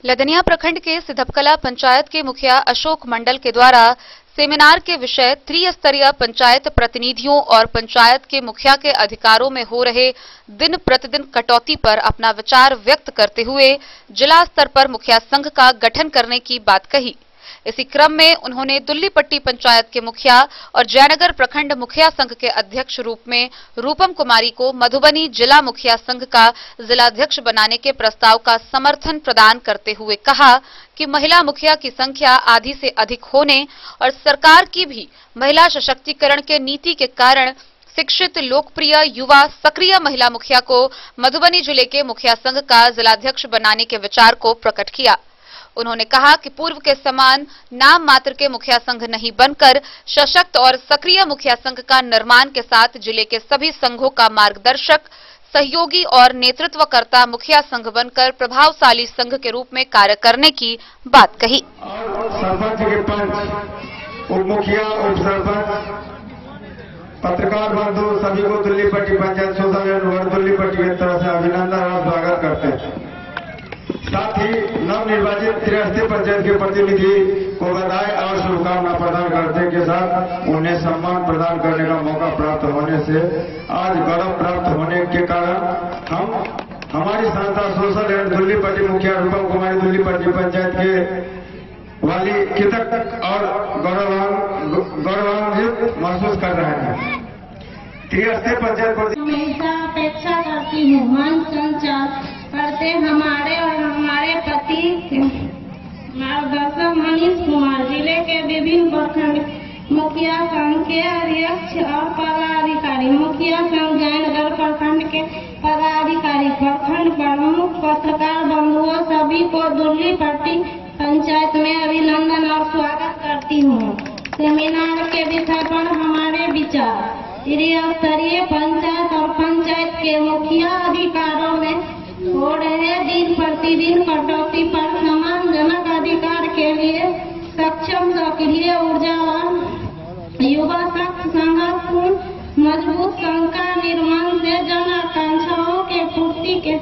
लदनिया प्रखंड के सिधपकला पंचायत के मुखिया अशोक मंडल के द्वारा सेमिनार के विषय त्रिस्तरीय पंचायत प्रतिनिधियों और पंचायत के मुखिया के अधिकारों में हो रहे दिन प्रतिदिन कटौती पर अपना विचार व्यक्त करते हुए जिला स्तर पर मुखिया संघ का गठन करने की बात कही। इसी क्रम में उन्होंने दुल्लीपट्टी पंचायत के मुखिया और जयनगर प्रखंड मुखिया संघ के अध्यक्ष रूप में रूपम कुमारी को मधुबनी जिला मुखिया संघ का जिलाध्यक्ष बनाने के प्रस्ताव का समर्थन प्रदान करते हुए कहा कि महिला मुखिया की संख्या आधी से अधिक होने और सरकार की भी महिला सशक्तिकरण के नीति के कारण शिक्षित, लोकप्रिय, युवा, सक्रिय महिला मुखिया को मधुबनी जिले के मुखिया संघ का जिलाध्यक्ष बनाने के विचार को प्रकट किया। उन्होंने कहा कि पूर्व के समान नाम मात्र के मुखिया संघ नहीं बनकर सशक्त और सक्रिय मुखिया संघ का निर्माण के साथ जिले के सभी संघों का मार्गदर्शक, सहयोगी और नेतृत्वकर्ता मुखिया संघ बनकर प्रभावशाली संघ के रूप में कार्य करने की बात कही। सरपंच के पंच, उप मुखिया, उप सरपंच, पत्रकार बंधु सभी को दुल्लीपट्टी पंचायत सोशल दुल्लीपट्टी की तरफ से अभिनंदन और स्वागत करते हैं। साथ ही नवनिर्वाचित त्रिस्तरीय पंचायत के प्रतिनिधि को बधाई और शुभकामना प्रदान करने के साथ उन्हें सम्मान प्रदान करने का मौका प्राप्त होने से आज गौरव प्राप्त होने के कारण हमारी संस्था सोशल एंड दुल्लीपट्टी मुखिया रूपम कुमारी दुल्लीपट्टी पंचायत के वाली कृतज्ञ और गौरवान्वित महसूस कर रहे हैं। त्रिस्तरीय पंचायत हमेशा अपेक्षा करती हूँ मन संचार करते हमारे और हमारे पति मार्गदर्शक मनीष कुमार जिले के विभिन्न प्रखंड मुखिया संघ के अध्यक्ष और पदाधिकारी, मुखिया संघ जयनगर प्रखंड के पदाधिकारी, प्रखंड प्रमुख, पत्रकार बंधुओं सभी को दुल्लीपट्टी पंचायत में अभिनंदन और स्वागत करती हूँ। सेमिनार के विषय पर हमारे विचार त्रिस्तरीय पंचायत और पंचायत के मुखिया अधिकारों में हो रहे दिन प्रतिदिन कटौती पर अधिकार के लिए सक्षम, सक्रिय, ऊर्जावान युवा शक्ति संगठन मजबूत संघ का निर्माण से जन आकांक्षाओं के पूर्ति के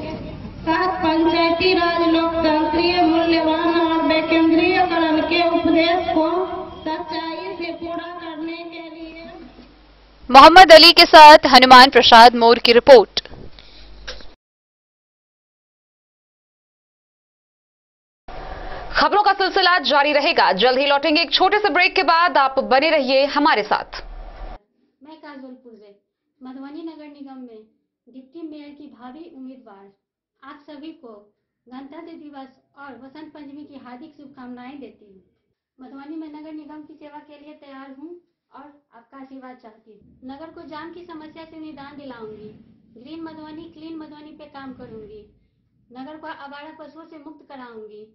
साथ पंचायती राज लोकतंत्रीय मूल्यवान और विकेंद्रीयकरण के उपदेश को सच्चाई से पूरा करने के लिए। मोहम्मद अली के साथ हनुमान प्रसाद मोर की रिपोर्ट। खबरों का सिलसिला जारी रहेगा। जल्द ही लौटेंगे एक छोटे से ब्रेक के बाद। आप बने रहिए हमारे साथ। मैं काजोल पुरवे, मधुबनी नगर निगम में डिप्टी मेयर की भावी उम्मीदवार, आप सभी को गणतंत्र दिवस और वसंत पंचमी की हार्दिक शुभकामनाएं देती हूँ। मधुबनी में नगर निगम की सेवा के लिए तैयार हूँ और आपका आशीर्वाद चाहती हूँ। नगर को जाम की समस्या से निदान दिलाऊंगी। ग्रीन मधुबनी, क्लीन मधुबनी पे काम करूंगी। नगर को आवारा पशुओं से मुक्त कराऊंगी।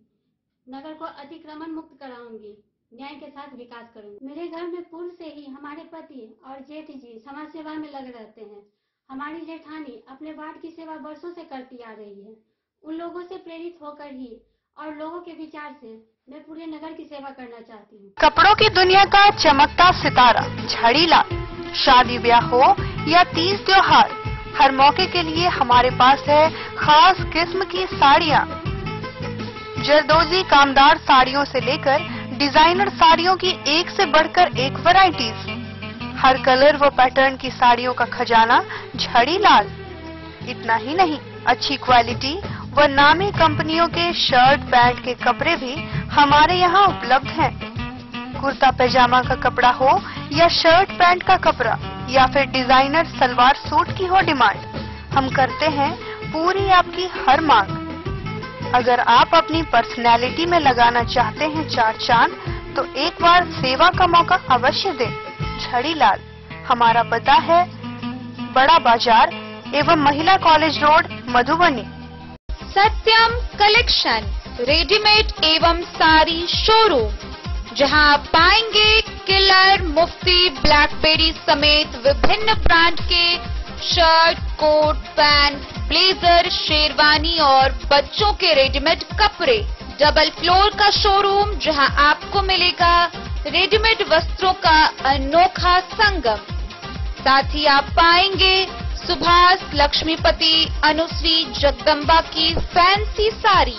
नगर को अतिक्रमण मुक्त कराऊंगी। न्याय के साथ विकास करूंगी। मेरे घर में पूर्व से ही हमारे पति और जेठ जी समाज सेवा में लगे रहते हैं। हमारी जेठानी अपने वार्ड की सेवा वर्षों से करती आ रही है। उन लोगों से प्रेरित होकर ही और लोगों के विचार से मैं पूरे नगर की सेवा करना चाहती हूँ। कपड़ों की दुनिया का चमकता सितारा झड़ीलाल, शादी ब्याह हो या तीज त्योहार, हर मौके के लिए हमारे पास है खास किस्म की साड़ियाँ। जरदोजी कामदार साड़ियों से लेकर डिजाइनर साड़ियों की एक से बढ़कर एक वैरायटीज, हर कलर व पैटर्न की साड़ियों का खजाना झड़ीलाल। इतना ही नहीं, अच्छी क्वालिटी व नामी कंपनियों के शर्ट पैंट के कपड़े भी हमारे यहाँ उपलब्ध हैं। कुर्ता पैजामा का कपड़ा हो या शर्ट पैंट का कपड़ा या फिर डिजाइनर सलवार सूट की हो डिमांड, हम करते हैं पूरी आपकी हर मांग। अगर आप अपनी पर्सनैलिटी में लगाना चाहते हैं चार चांद, तो एक बार सेवा का मौका अवश्य दें। झड़ीलाल, हमारा पता है बड़ा बाजार एवं महिला कॉलेज रोड, मधुबनी। सत्यम कलेक्शन रेडीमेड एवं साड़ी शोरूम, जहां आप पाएंगे किलर, मुफ्ती, ब्लैकबेरी समेत विभिन्न ब्रांड के shirt, coat, pant, blazer, sherwani और बच्चों के रेडीमेड कपड़े। डबल फ्लोर का शोरूम, जहां आपको मिलेगा रेडीमेड वस्त्रों का अनोखा संगम। साथ ही आप पाएंगे सुभाष, लक्ष्मीपति, अनुश्री, जगदम्बा की फैंसी साड़ी,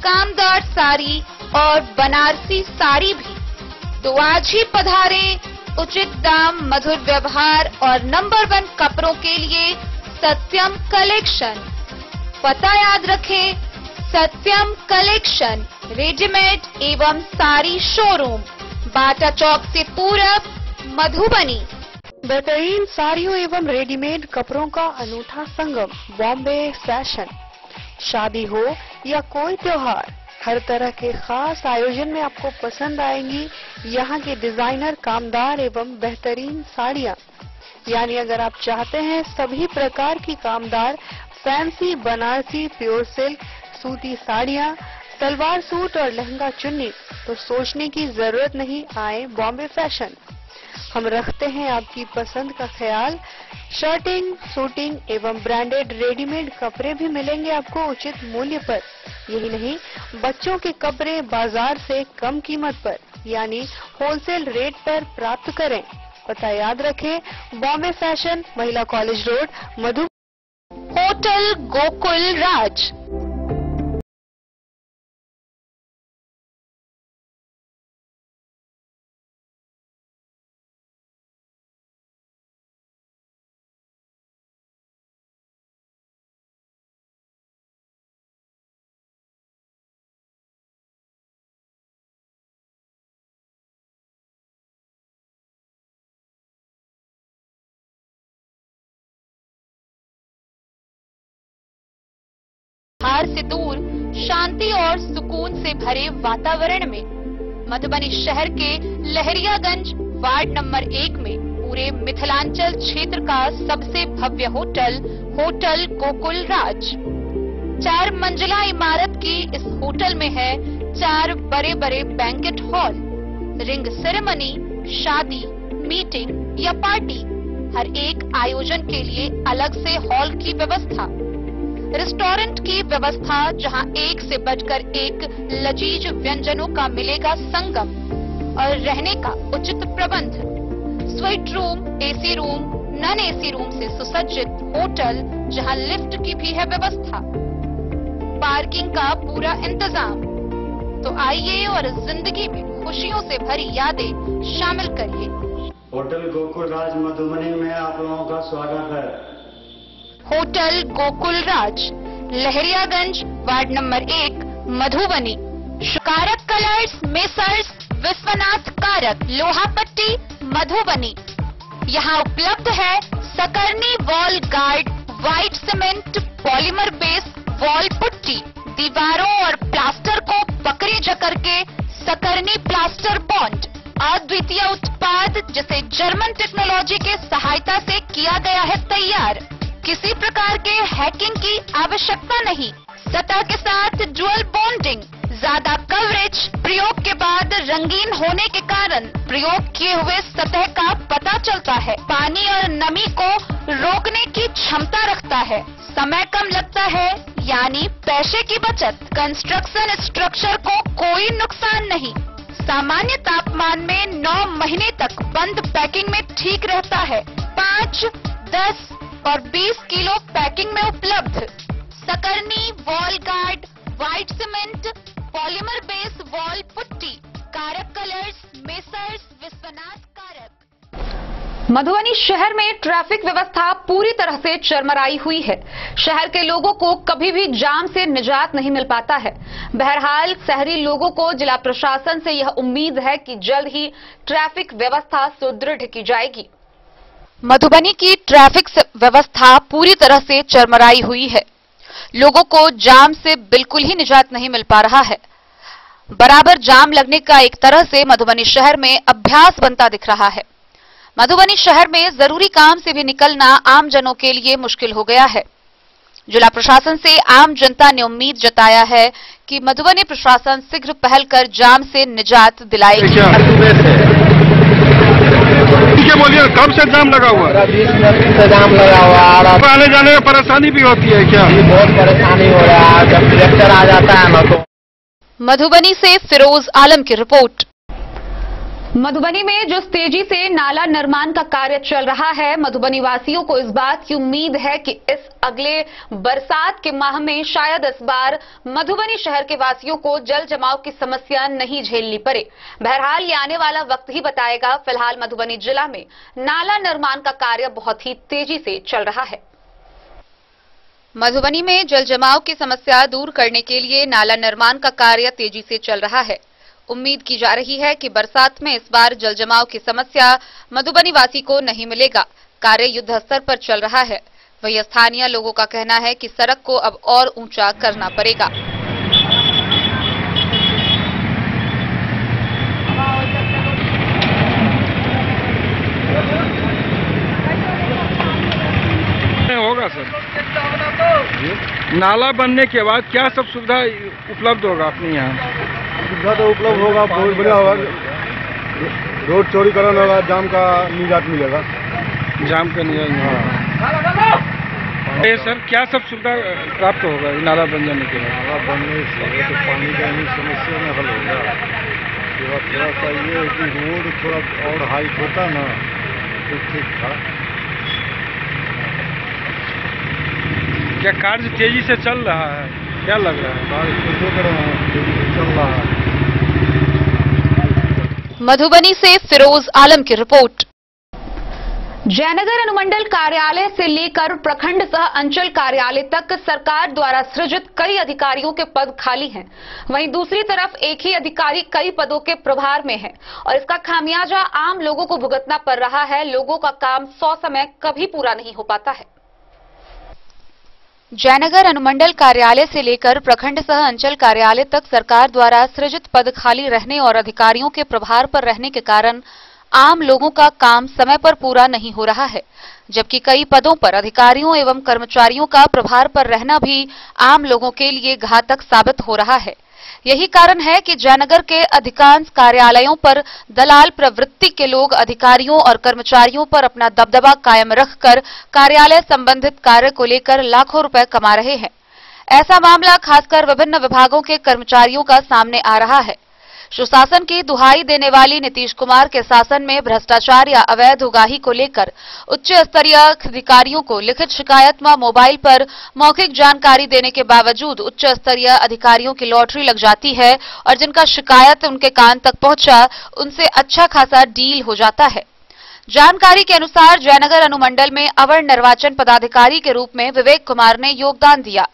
कामदार साड़ी और बनारसी साड़ी भी। तो आज ही पधारें। उचित दाम, मधुर व्यवहार और नंबर 1 कपड़ों के लिए सत्यम कलेक्शन। पता याद रखें, सत्यम कलेक्शन रेडीमेड एवं साड़ी शोरूम, बाटा चौक से पूरब, मधुबनी। बेहतरीन साड़ियों एवं रेडीमेड कपड़ों का अनूठा संगम, बॉम्बे फैशन। शादी हो या कोई त्योहार, हर तरह के खास आयोजन में आपको पसंद आएंगी यहाँ के डिजाइनर, कामदार एवं बेहतरीन साड़ियाँ। यानी अगर आप चाहते हैं सभी प्रकार की कामदार, फैंसी, बनारसी, प्योर सिल्क, सूती साड़ियाँ, सलवार सूट और लहंगा चुन्नी, तो सोचने की जरूरत नहीं, आए बॉम्बे फैशन। हम रखते हैं आपकी पसंद का ख्याल। शर्टिंग, सूटिंग एवं ब्रांडेड रेडीमेड कपड़े भी मिलेंगे आपको उचित मूल्य पर। यही नहीं, बच्चों के कपड़े बाजार से कम कीमत पर, यानी होलसेल रेट पर प्राप्त करें। पता याद रखें, बॉम्बे फैशन, महिला college road, Madhubani. Hotel Gokul Raj, हार से दूर, शांति और सुकून से भरे वातावरण में मधुबनी शहर के लहरियागंज वार्ड नंबर 1 में पूरे मिथिलांचल क्षेत्र का सबसे भव्य होटल, होटल गोकुल राज। 4 मंजिला इमारत की इस होटल में है 4 बड़े बड़े बैंकेट हॉल, रिंग सेरेमनी, शादी, मीटिंग या पार्टी, हर एक आयोजन के लिए अलग से हॉल की व्यवस्था। रेस्टोरेंट की व्यवस्था, जहां एक से बढ़कर एक लजीज व्यंजनों का मिलेगा संगम और रहने का उचित प्रबंध। Suite room, AC room, non AC room से सुसज्जित होटल, जहां लिफ्ट की भी है व्यवस्था, पार्किंग का पूरा इंतजाम। तो आइए और जिंदगी में खुशियों से भरी यादें शामिल करिए। होटल गोकुल राज मधुबनी में आप लोगों का स्वागत है। होटल गोकुल राज, लहरियागंज, वार्ड नंबर 1, मधुबनी। कारक कलर्स, मेसर्स विश्वनाथ कारक, लोहापट्टी, मधुबनी। यहाँ उपलब्ध है Sakarni wall guard, white cement polymer base wall putty, दीवारों और प्लास्टर को पकड़ी जकड़ के सकरनी प्लास्टर बॉन्ड, अद्वितीय उत्पाद जिसे जर्मन टेक्नोलॉजी के सहायता से किया गया है तैयार। किसी प्रकार के हैकिंग की आवश्यकता नहीं। सतह के साथ डुअल बॉन्डिंग, ज्यादा कवरेज, प्रयोग के बाद रंगीन होने के कारण प्रयोग किए हुए सतह का पता चलता है। पानी और नमी को रोकने की क्षमता रखता है। समय कम लगता है, यानी पैसे की बचत। कंस्ट्रक्शन स्ट्रक्चर को कोई नुकसान नहीं। सामान्य तापमान में 9 महीने तक बंद पैकिंग में ठीक रहता है। 5, 10 और 20 किलो पैकिंग में उपलब्ध। Sakarni wall guard, white cement polymer base wall putty, Karak colours, messrs Vishwanath Karak. Madhubani शहर में ट्रैफिक व्यवस्था पूरी तरह से चरमराई हुई है। शहर के लोगों को कभी भी जाम से निजात नहीं मिल पाता है। बहरहाल शहरी लोगों को जिला प्रशासन से यह उम्मीद है कि जल्द ही ट्रैफिक व्यवस्था सुदृढ़ की जाएगी। मधुबनी की ट्रैफिक व्यवस्था पूरी तरह से चरमराई हुई है। लोगों को जाम से बिल्कुल ही निजात नहीं मिल पा रहा है। बराबर जाम लगने का एक तरह से मधुबनी शहर में अभ्यास बनता दिख रहा है। मधुबनी शहर में जरूरी काम से भी निकलना आम जनों के लिए मुश्किल हो गया है। जिला प्रशासन से आम जनता ने उम्मीद जताया है कि मधुबनी प्रशासन शीघ्र पहल कर जाम से निजात दिलाएगी। बोलिए, कब से जाम लगा हुआ है? 20 मिनट से जाम लगा हुआ है। आने जाने में परेशानी भी होती है क्या? बहुत परेशानी हो रहा है। जब ट्रैक्टर आ जाता है ना तो। मधुबनी से फिरोज आलम की रिपोर्ट। मधुबनी में जो तेजी से नाला निर्माण का कार्य चल रहा है, मधुबनी वासियों को इस बात की उम्मीद है कि इस अगले बरसात के माह में शायद इस बार मधुबनी शहर के वासियों को जल जमाव की समस्या नहीं झेलनी पड़े। बहरहाल ये आने वाला वक्त ही बताएगा। फिलहाल मधुबनी जिला में नाला निर्माण का कार्य बहुत ही तेजी से चल रहा है। मधुबनी में जल जमाव की समस्या दूर करने के लिए नाला निर्माण का कार्य तेजी से चल रहा है। उम्मीद की जा रही है कि बरसात में इस बार जल जमाव की समस्या मधुबनी वासी को नहीं मिलेगा। कार्य युद्ध स्तर पर चल रहा है। वहीं स्थानीय लोगों का कहना है कि सड़क को अब और ऊंचा करना पड़ेगा। होगा सर, नाला बनने के बाद क्या सब सुविधा उपलब्ध होगा अपने यहाँ? सुविधा तो उपलब्ध होगा, बहुत बढ़िया होगा। रोड चौड़ीकरण होगा, जाम का निजात मिलेगा। जाम का निजात। हाँ सर, क्या सब सुविधा प्राप्त होगा नाला बन जाने के बाद? नाला बनने से तो पानी का ही समस्या में हल होगा। थोड़ा सा ये है कि रोड थोड़ा और हाइट होता ना तो ठीक था। क्या कार्य तेजी से चल रहा है? क्या लग रहा है? कार्य तेजी से चल रहा है। मधुबनी से फिरोज आलम की रिपोर्ट। जयनगर अनुमंडल कार्यालय से लेकर प्रखंड सह अंचल कार्यालय तक सरकार द्वारा सृजित कई अधिकारियों के पद खाली हैं। वहीं दूसरी तरफ एक ही अधिकारी कई पदों के प्रभार में है और इसका खामियाजा आम लोगों को भुगतना पड़ रहा है। लोगों का काम 100 समय कभी पूरा नहीं हो पाता है। जयनगर अनुमंडल कार्यालय से लेकर प्रखंड सह अंचल कार्यालय तक सरकार द्वारा सृजित पद खाली रहने और अधिकारियों के प्रभार पर रहने के कारण आम लोगों का काम समय पर पूरा नहीं हो रहा है, जबकि कई पदों पर अधिकारियों एवं कर्मचारियों का प्रभार पर रहना भी आम लोगों के लिए घातक साबित हो रहा है। यही कारण है कि जयनगर के अधिकांश कार्यालयों पर दलाल प्रवृत्ति के लोग अधिकारियों और कर्मचारियों पर अपना दबदबा कायम रखकर कार्यालय संबंधित कार्य को लेकर लाखों रुपए कमा रहे हैं। ऐसा मामला खासकर विभिन्न विभागों के कर्मचारियों का सामने आ रहा है। सुशासन की दुहाई देने वाली नीतीश कुमार के शासन में भ्रष्टाचार या अवैध उगाही को लेकर उच्च स्तरीय अधिकारियों को लिखित शिकायत व मोबाइल पर मौखिक जानकारी देने के बावजूद उच्च स्तरीय अधिकारियों की लॉटरी लग जाती है और जिनका शिकायत उनके कान तक पहुंचा उनसे अच्छा खासा डील हो जाता है। जानकारी के अनुसार जयनगर अनुमंडल में अवर निर्वाचन पदाधिकारी के रूप में विवेक कुमार ने योगदान दिया,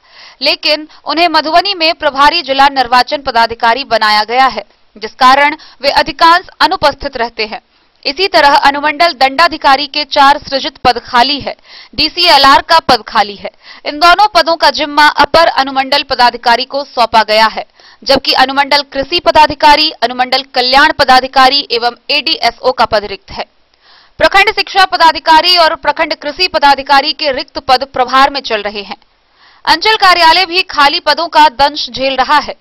लेकिन उन्हें मधुबनी में प्रभारी जिला निर्वाचन पदाधिकारी बनाया गया है, जिस कारण वे अधिकांश अनुपस्थित रहते हैं। इसी तरह अनुमंडल दंडाधिकारी के 4 सृजित पद खाली है, डीसीएलआर का पद खाली है। इन दोनों पदों का जिम्मा अपर अनुमंडल पदाधिकारी को सौंपा गया है, जबकि अनुमंडल कृषि पदाधिकारी, अनुमंडल कल्याण पदाधिकारी एवं एडीएसओ का पद रिक्त है। प्रखंड शिक्षा पदाधिकारी और प्रखंड कृषि पदाधिकारी के रिक्त पद प्रभार में चल रहे हैं। अंचल कार्यालय भी खाली पदों का दंश झेल रहा है।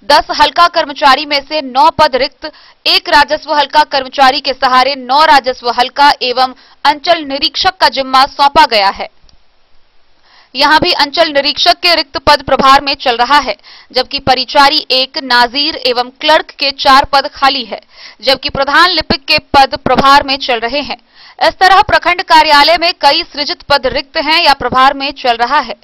10 हल्का कर्मचारी में से 9 पद रिक्त, 1 राजस्व हल्का कर्मचारी के सहारे 9 राजस्व हल्का एवं अंचल निरीक्षक का जिम्मा सौंपा गया है। यहां भी अंचल निरीक्षक के रिक्त पद प्रभार में चल रहा है, जबकि परिचारी 1, नाजीर एवं क्लर्क के 4 पद खाली है, जबकि प्रधान लिपिक के पद प्रभार में चल रहे हैं। इस तरह प्रखंड कार्यालय में कई सृजित पद रिक्त हैं या प्रभार में चल रहा है।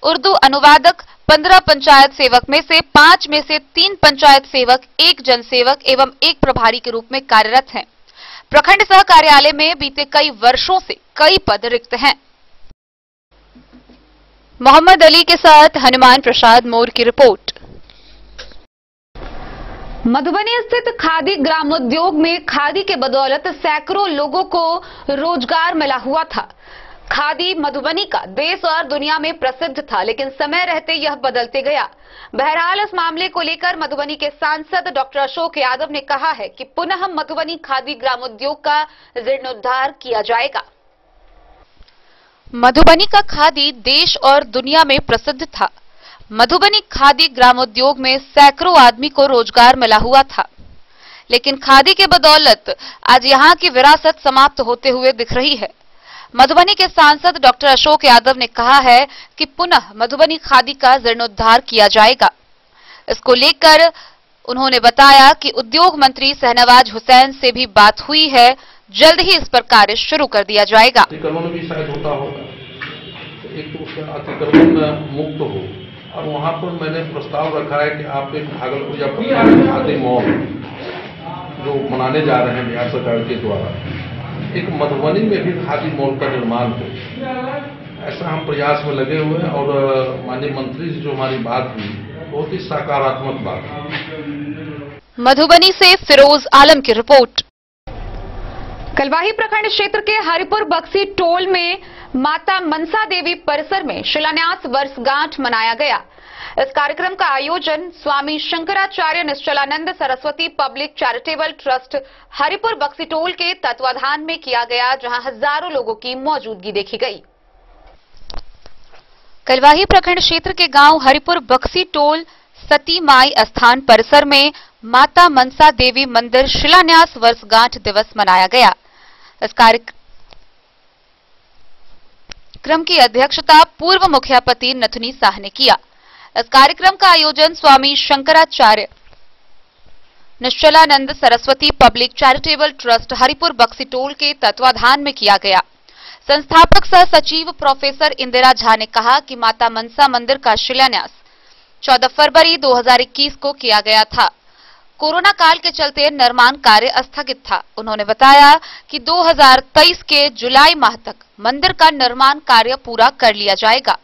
उर्दू अनुवादक 15 पंचायत सेवक में से 5 में से 3 पंचायत सेवक, 1 जनसेवक एवं 1 प्रभारी के रूप में कार्यरत हैं। प्रखंड सह कार्यालय में बीते कई वर्षों से कई पद रिक्त हैं। मोहम्मद अली के साथ हनुमान प्रसाद मोर की रिपोर्ट। मधुबनी स्थित खादी ग्रामोद्योग में खादी के बदौलत सैकड़ों लोगों को रोजगार मिला हुआ था। खादी मधुबनी का देश और दुनिया में प्रसिद्ध था, लेकिन समय रहते यह बदलते गया। बहरहाल इस मामले को लेकर मधुबनी के सांसद डॉक्टर अशोक यादव ने कहा है कि पुनः मधुबनी खादी ग्रामोद्योग का जीर्णोद्धार किया जाएगा। मधुबनी का खादी देश और दुनिया में प्रसिद्ध था। मधुबनी खादी ग्रामोद्योग में सैकड़ों आदमी को रोजगार मिला हुआ था, लेकिन खादी के बदौलत आज यहाँ की विरासत समाप्त होते हुए दिख रही है। मधुबनी के सांसद डॉक्टर अशोक यादव ने कहा है कि पुनः मधुबनी खादी का जीर्णोद्धार किया जाएगा। इसको लेकर उन्होंने बताया कि उद्योग मंत्री शहनवाज हुसैन से भी बात हुई है, जल्द ही इस पर कार्य शुरू कर दिया जाएगा। अतिक्रमण भी शायद होता होगा, तो एक तो उसका अतिक्रमण मुक्त हो, और वहाँ पर मैंने प्रस्ताव रखा है कि आप एक भागलपुर या पटना खादी मॉल जो मनाने जा रहे हैं बिहार सरकार के द्वारा, एक मधुबनी में भी खादी मॉल का निर्माण हो, ऐसा हम प्रयास में लगे हुए हैं। और माननीय मंत्री से जो हमारी बात हुई बहुत ही सकारात्मक बात है। मधुबनी से फिरोज आलम की रिपोर्ट। कलवाही प्रखंड क्षेत्र के हरिपुर बक्सी टोल में माता मनसा देवी परिसर में शिलान्यास वर्षगांठ मनाया गया। इस कार्यक्रम का आयोजन Swami Shankaracharya Nischalanand Saraswati public charitable trust Haripur Bakshi Tol के तत्वाधान में किया गया, जहां हजारों लोगों की मौजूदगी देखी गई। कलवाही प्रखंड क्षेत्र के गांव हरिपुर बक्सी टोल सती माई स्थान परिसर में माता मनसा देवी मंदिर शिलान्यास वर्षगांठ दिवस मनाया गया। इस कार्यक्रम की अध्यक्षता पूर्व मुखियापति नथुनी शाह ने किया। इस कार्यक्रम का आयोजन Swami Shankaracharya Nischalanand Saraswati public charitable trust Haripur Bakshi Tol के तत्वाधान में किया गया। संस्थापक सह सचिव प्रोफेसर इंदिरा झा ने कहा कि माता मनसा मंदिर का शिलान्यास 14 फरवरी 2021 को किया गया था। कोरोना काल के चलते निर्माण कार्य स्थगित था। उन्होंने बताया कि 2023 के जुलाई माह तक मंदिर का निर्माण कार्य पूरा कर लिया जाएगा।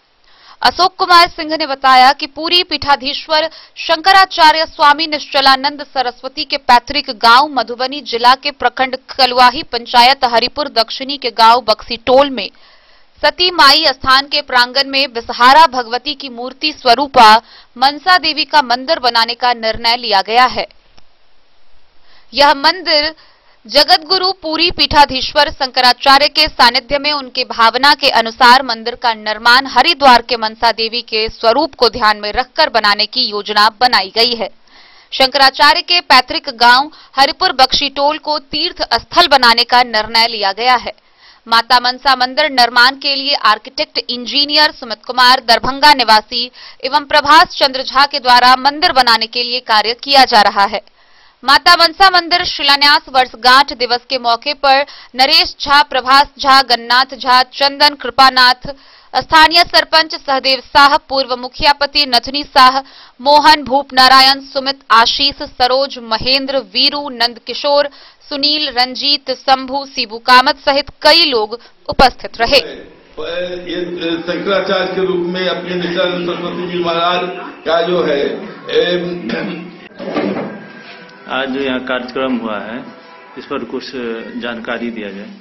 अशोक कुमार सिंह ने बताया कि पूरी पीठाधीश्वर शंकराचार्य स्वामी निश्चलानंद सरस्वती के पैतृक गांव मधुबनी जिला के प्रखंड कलवाही पंचायत हरिपुर दक्षिणी के गांव बक्सी टोल में सती माई स्थान के प्रांगण में बिसहारा भगवती की मूर्ति स्वरूपा मनसा देवी का मंदिर बनाने का निर्णय लिया गया है। यह मंदिर जगत गुरु पूरी पीठाधीश्वर शंकराचार्य के सानिध्य में उनके भावना के अनुसार मंदिर का निर्माण हरिद्वार के मनसा देवी के स्वरूप को ध्यान में रखकर बनाने की योजना बनाई गई है। शंकराचार्य के पैतृक गांव हरिपुर बक्सी टोल को तीर्थ स्थल बनाने का निर्णय लिया गया है। माता मनसा मंदिर निर्माण के लिए आर्किटेक्ट इंजीनियर सुमित कुमार दरभंगा निवासी एवं प्रभास चंद्र झा के द्वारा मंदिर बनाने के लिए कार्य किया जा रहा है। माता मनसा मंदिर शिलान्यास वर्षगांठ दिवस के मौके पर नरेश झा, प्रभास झा, गन्नाथ झा, चंदन कृपानाथ, स्थानीय सरपंच सहदेव साह, पूर्व मुखियापति नथनी साह, मोहन, भूप नारायण, सुमित, आशीष, सरोज, महेंद्र, वीरू, नंद किशोर, सुनील, रंजीत, शंभू, सीबू कामत सहित कई लोग उपस्थित रहे। शंकराचार्य के रूप में अपने नित्यानंद सरस्वती जी महाराज का जो है आज जो यहाँ कार्यक्रम हुआ है इस पर कुछ जानकारी दिया जाए।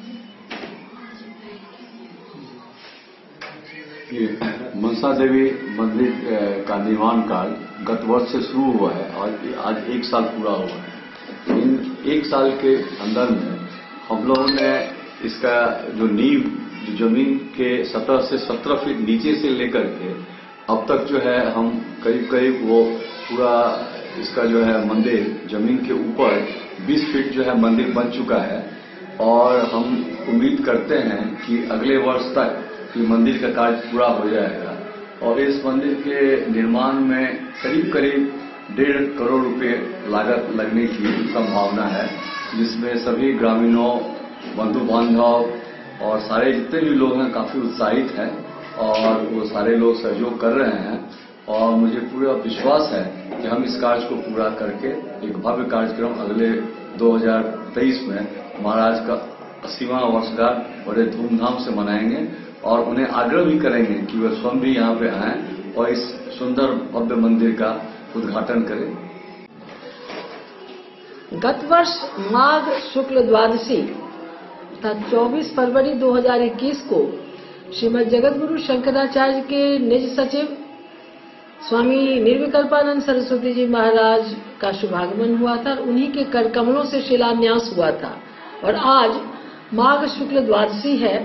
मनसा देवी मंदिर का निर्माण कार्य गत वर्ष से शुरू हुआ है और आज 1 साल पूरा हुआ है। इन 1 साल के अंदर में हम लोगों ने इसका जो नींव जमीन के सतह से 17 फीट नीचे से लेकर के अब तक जो है हम करीब वो पूरा इसका जो है मंदिर जमीन के ऊपर 20 फीट जो है मंदिर बन चुका है और हम उम्मीद करते हैं कि अगले वर्ष तक ये मंदिर का कार्य पूरा हो जाएगा और इस मंदिर के निर्माण में करीब 1.5 करोड़ रुपए लागत लगने की संभावना है, जिसमें सभी ग्रामीणों, बंधु बांधव और सारे जितने भी लोग हैं काफी उत्साहित हैं और वो सारे लोग सहयोग कर रहे हैं और मुझे पूरा विश्वास है कि हम इस कार्य को पूरा करके एक भव्य कार्यक्रम अगले 2023 में महाराज का 80वां वर्षगांठ बड़े धूमधाम से मनाएंगे और उन्हें आग्रह भी करेंगे कि वे स्वयं भी यहाँ पे आएं और इस सुंदर भव्य मंदिर का उद्घाटन करें। गत वर्ष माघ शुक्ल द्वादशी तथा 24 फरवरी 2021 को श्रीमद जगतगुरु शंकराचार्य के निज सचिव स्वामी निर्विकल्पानंद सरस्वती जी महाराज का शुभागमन हुआ था। उन्हीं के कर कमलों से शिलान्यास हुआ था और आज माघ शुक्ल द्वादशी है,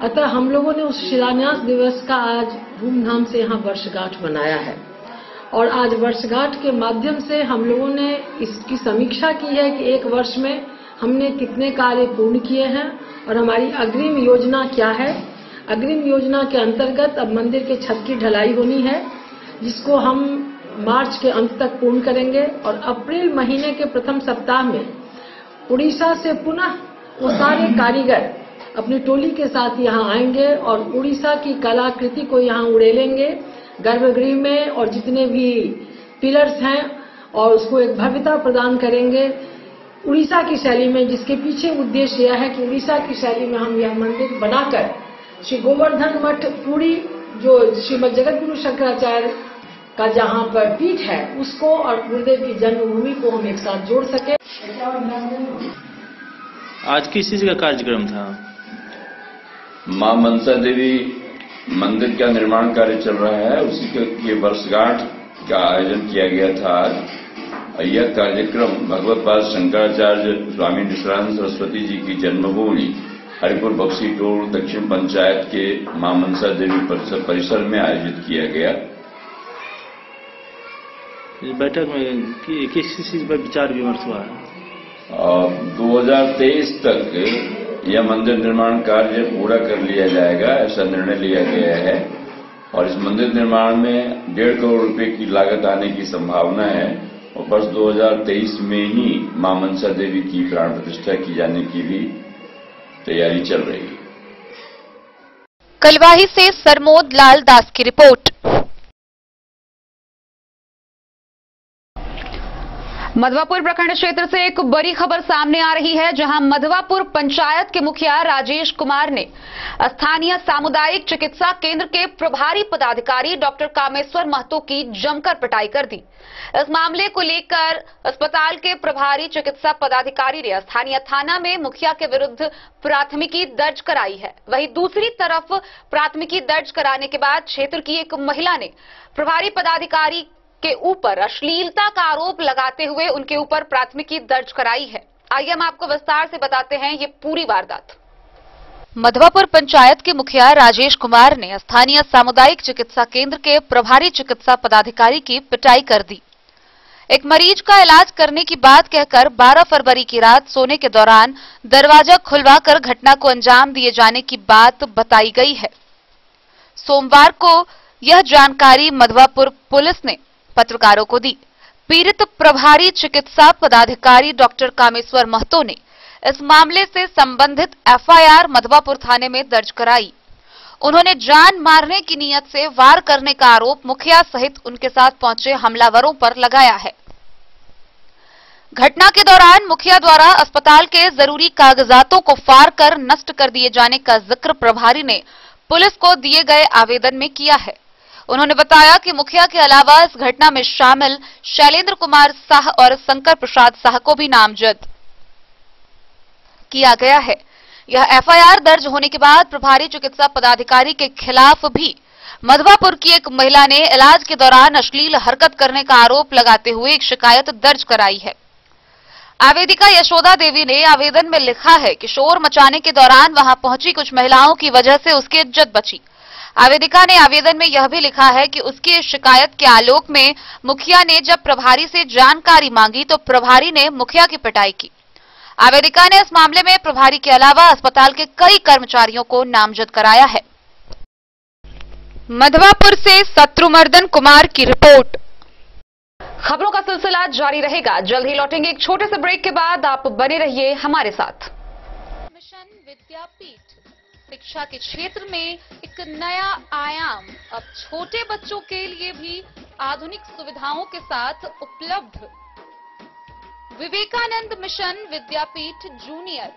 अतः हम लोगों ने उस शिलान्यास दिवस का आज धूमधाम से यहाँ वर्षगांठ मनाया है और आज वर्षगांठ के माध्यम से हम लोगों ने इसकी समीक्षा की है कि 1 वर्ष में हमने कितने कार्य पूर्ण किए हैं और हमारी अग्रिम योजना क्या है। अग्रिम योजना के अंतर्गत अब मंदिर के छत की ढलाई होनी है, जिसको हम मार्च के अंत तक पूर्ण करेंगे और अप्रैल महीने के प्रथम सप्ताह में उड़ीसा से पुनः वो सारे कारीगर अपनी टोली के साथ यहाँ आएंगे और उड़ीसा की कलाकृति को यहाँ उड़ेलेंगे गर्भगृह में और जितने भी पिलर्स हैं और उसको एक भव्यता प्रदान करेंगे उड़ीसा की शैली में, जिसके पीछे उद्देश्य यह है कि उड़ीसा की शैली में हम यह मंदिर बनाकर श्री गोवर्धन मठ पुरी जो श्रीमद जगतगुरु शंकराचार्य का जहाँ पर पीठ है उसको और गुरुदेव की जन्मभूमि को हम एक साथ जोड़ सके। आज किस चीज का कार्यक्रम था? मां मनसा देवी मंदिर का निर्माण कार्य चल रहा है, उसी के वर्षगांठ का आयोजन किया गया था आज। यह कार्यक्रम भगवत पाद शंकराचार्य स्वामी नित्यानंद सरस्वती जी की जन्मभूमि हरिपुर बक्सी टोल दक्षिण पंचायत के मां मनसा देवी परिसर में आयोजित किया गया। इस बैठक में किस चीज पर विचार विमर्श हुआ है? 2023 तक यह मंदिर निर्माण कार्य पूरा कर लिया जाएगा, ऐसा निर्णय लिया गया है और इस मंदिर निर्माण में 1.5 करोड़ रुपए की लागत आने की संभावना है और वर्ष 2023 में ही मां मनसा देवी की प्राण प्रतिष्ठा की जाने की भी तैयारी चल रही है। कलवाही से सरमोद लाल दास की रिपोर्ट। मधवापुर प्रखंड क्षेत्र से एक बड़ी खबर सामने आ रही है, जहां मधवापुर पंचायत के मुखिया राजेश कुमार ने स्थानीय सामुदायिक चिकित्सा केंद्र के प्रभारी पदाधिकारी डॉक्टर कामेश्वर महतो की जमकर पिटाई कर दी। इस मामले को लेकर अस्पताल के प्रभारी चिकित्सा पदाधिकारी ने स्थानीय थाना में मुखिया के विरुद्ध प्राथमिकी दर्ज कराई है। वहीं दूसरी तरफ प्राथमिकी दर्ज कराने के बाद क्षेत्र की एक महिला ने प्रभारी पदाधिकारी के ऊपर अश्लीलता का आरोप लगाते हुए उनके ऊपर प्राथमिकी दर्ज कराई है। आइए हम आपको विस्तार से बताते हैं ये पूरी वारदात। मधवापुर पंचायत के मुखिया राजेश कुमार ने स्थानीय सामुदायिक चिकित्सा केंद्र के प्रभारी चिकित्सा पदाधिकारी की पिटाई कर दी। एक मरीज का इलाज करने की बात कहकर 12 फरवरी की रात सोने के दौरान दरवाजा खुलवाकर घटना को अंजाम दिए जाने की बात बताई गई है। सोमवार को यह जानकारी मधवापुर पुलिस ने पत्रकारों को दी। पीड़ित प्रभारी चिकित्सा पदाधिकारी डॉक्टर कामेश्वर महतो ने इस मामले से संबंधित एफआईआर मधवापुर थाने में दर्ज कराई। उन्होंने जान मारने की नीयत से वार करने का आरोप मुखिया सहित उनके साथ पहुंचे हमलावरों पर लगाया है। घटना के दौरान मुखिया द्वारा अस्पताल के जरूरी कागजातों को फाड़ कर नष्ट कर दिए जाने का जिक्र प्रभारी ने पुलिस को दिए गए आवेदन में किया है। उन्होंने बताया कि मुखिया के अलावा इस घटना में शामिल शैलेंद्र कुमार साह और शंकर प्रसाद साह को भी नामजद किया गया है। यह एफआईआर दर्ज होने के बाद प्रभारी चिकित्सा पदाधिकारी के खिलाफ भी मधवापुर की एक महिला ने इलाज के दौरान अश्लील हरकत करने का आरोप लगाते हुए एक शिकायत दर्ज कराई है। आवेदिका यशोदा देवी ने आवेदन में लिखा है कि शोर मचाने के दौरान वहां पहुंची कुछ महिलाओं की वजह से उसकी इज्जत बची। आवेदिका ने आवेदन में यह भी लिखा है कि उसकी शिकायत के आलोक में मुखिया ने जब प्रभारी से जानकारी मांगी तो प्रभारी ने मुखिया की पिटाई की। आवेदिका ने इस मामले में प्रभारी के अलावा अस्पताल के कई कर्मचारियों को नामजद कराया है। मधवापुर से शत्रुमर्दन कुमार की रिपोर्ट। खबरों का सिलसिला जारी रहेगा। जल्द ही लौटेंगे एक छोटे से ब्रेक के बाद। आप बने रहिए हमारे साथ। मिशन विद्यापीठ शिक्षा के क्षेत्र में एक नया आयाम अब छोटे बच्चों के लिए भी आधुनिक सुविधाओं के साथ उपलब्ध। विवेकानंद मिशन विद्यापीठ जूनियर,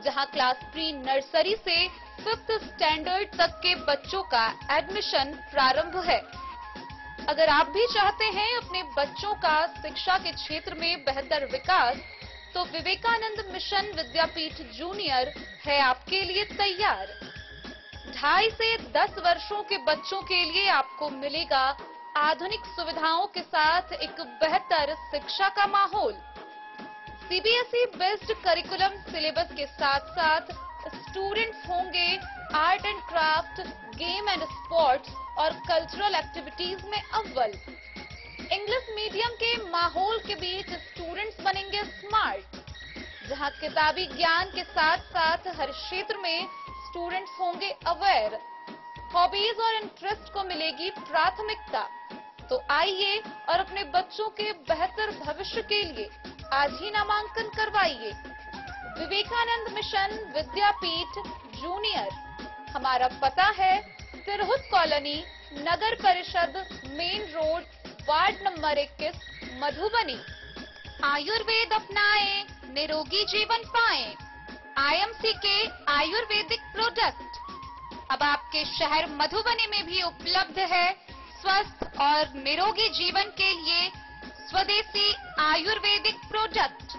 जहां क्लास प्री नर्सरी से 5th स्टैंडर्ड तक के बच्चों का एडमिशन प्रारंभ है। अगर आप भी चाहते हैं अपने बच्चों का शिक्षा के क्षेत्र में बेहतर विकास, तो विवेकानंद मिशन विद्यापीठ जूनियर है आपके लिए तैयार। 2.5 से 10 वर्षों के बच्चों के लिए आपको मिलेगा आधुनिक सुविधाओं के साथ एक बेहतर शिक्षा का माहौल। सीबीएसई बेस्ड करिकुलम सिलेबस के साथ साथ स्टूडेंट्स होंगे art and craft, game and sports और कल्चरल एक्टिविटीज में अव्वल। इंग्लिश मीडियम के माहौल के बीच स्टूडेंट्स बनेंगे स्मार्ट, जहां किताबी ज्ञान के साथ साथ हर क्षेत्र में स्टूडेंट्स होंगे अवेयर। हॉबीज और इंटरेस्ट को मिलेगी प्राथमिकता। तो आइए और अपने बच्चों के बेहतर भविष्य के लिए आज ही नामांकन करवाइए। विवेकानंद मिशन विद्यापीठ जूनियर। हमारा पता है तिरहुत कॉलोनी, नगर परिषद main road, ward number 21, Madhubani. Ayurveda अपनाएं, निरोगी जीवन पाएं। आईएमसी के आयुर्वेदिक प्रोडक्ट अब आपके शहर मधुबनी में भी उपलब्ध है। स्वस्थ और निरोगी जीवन के लिए स्वदेशी आयुर्वेदिक प्रोडक्ट।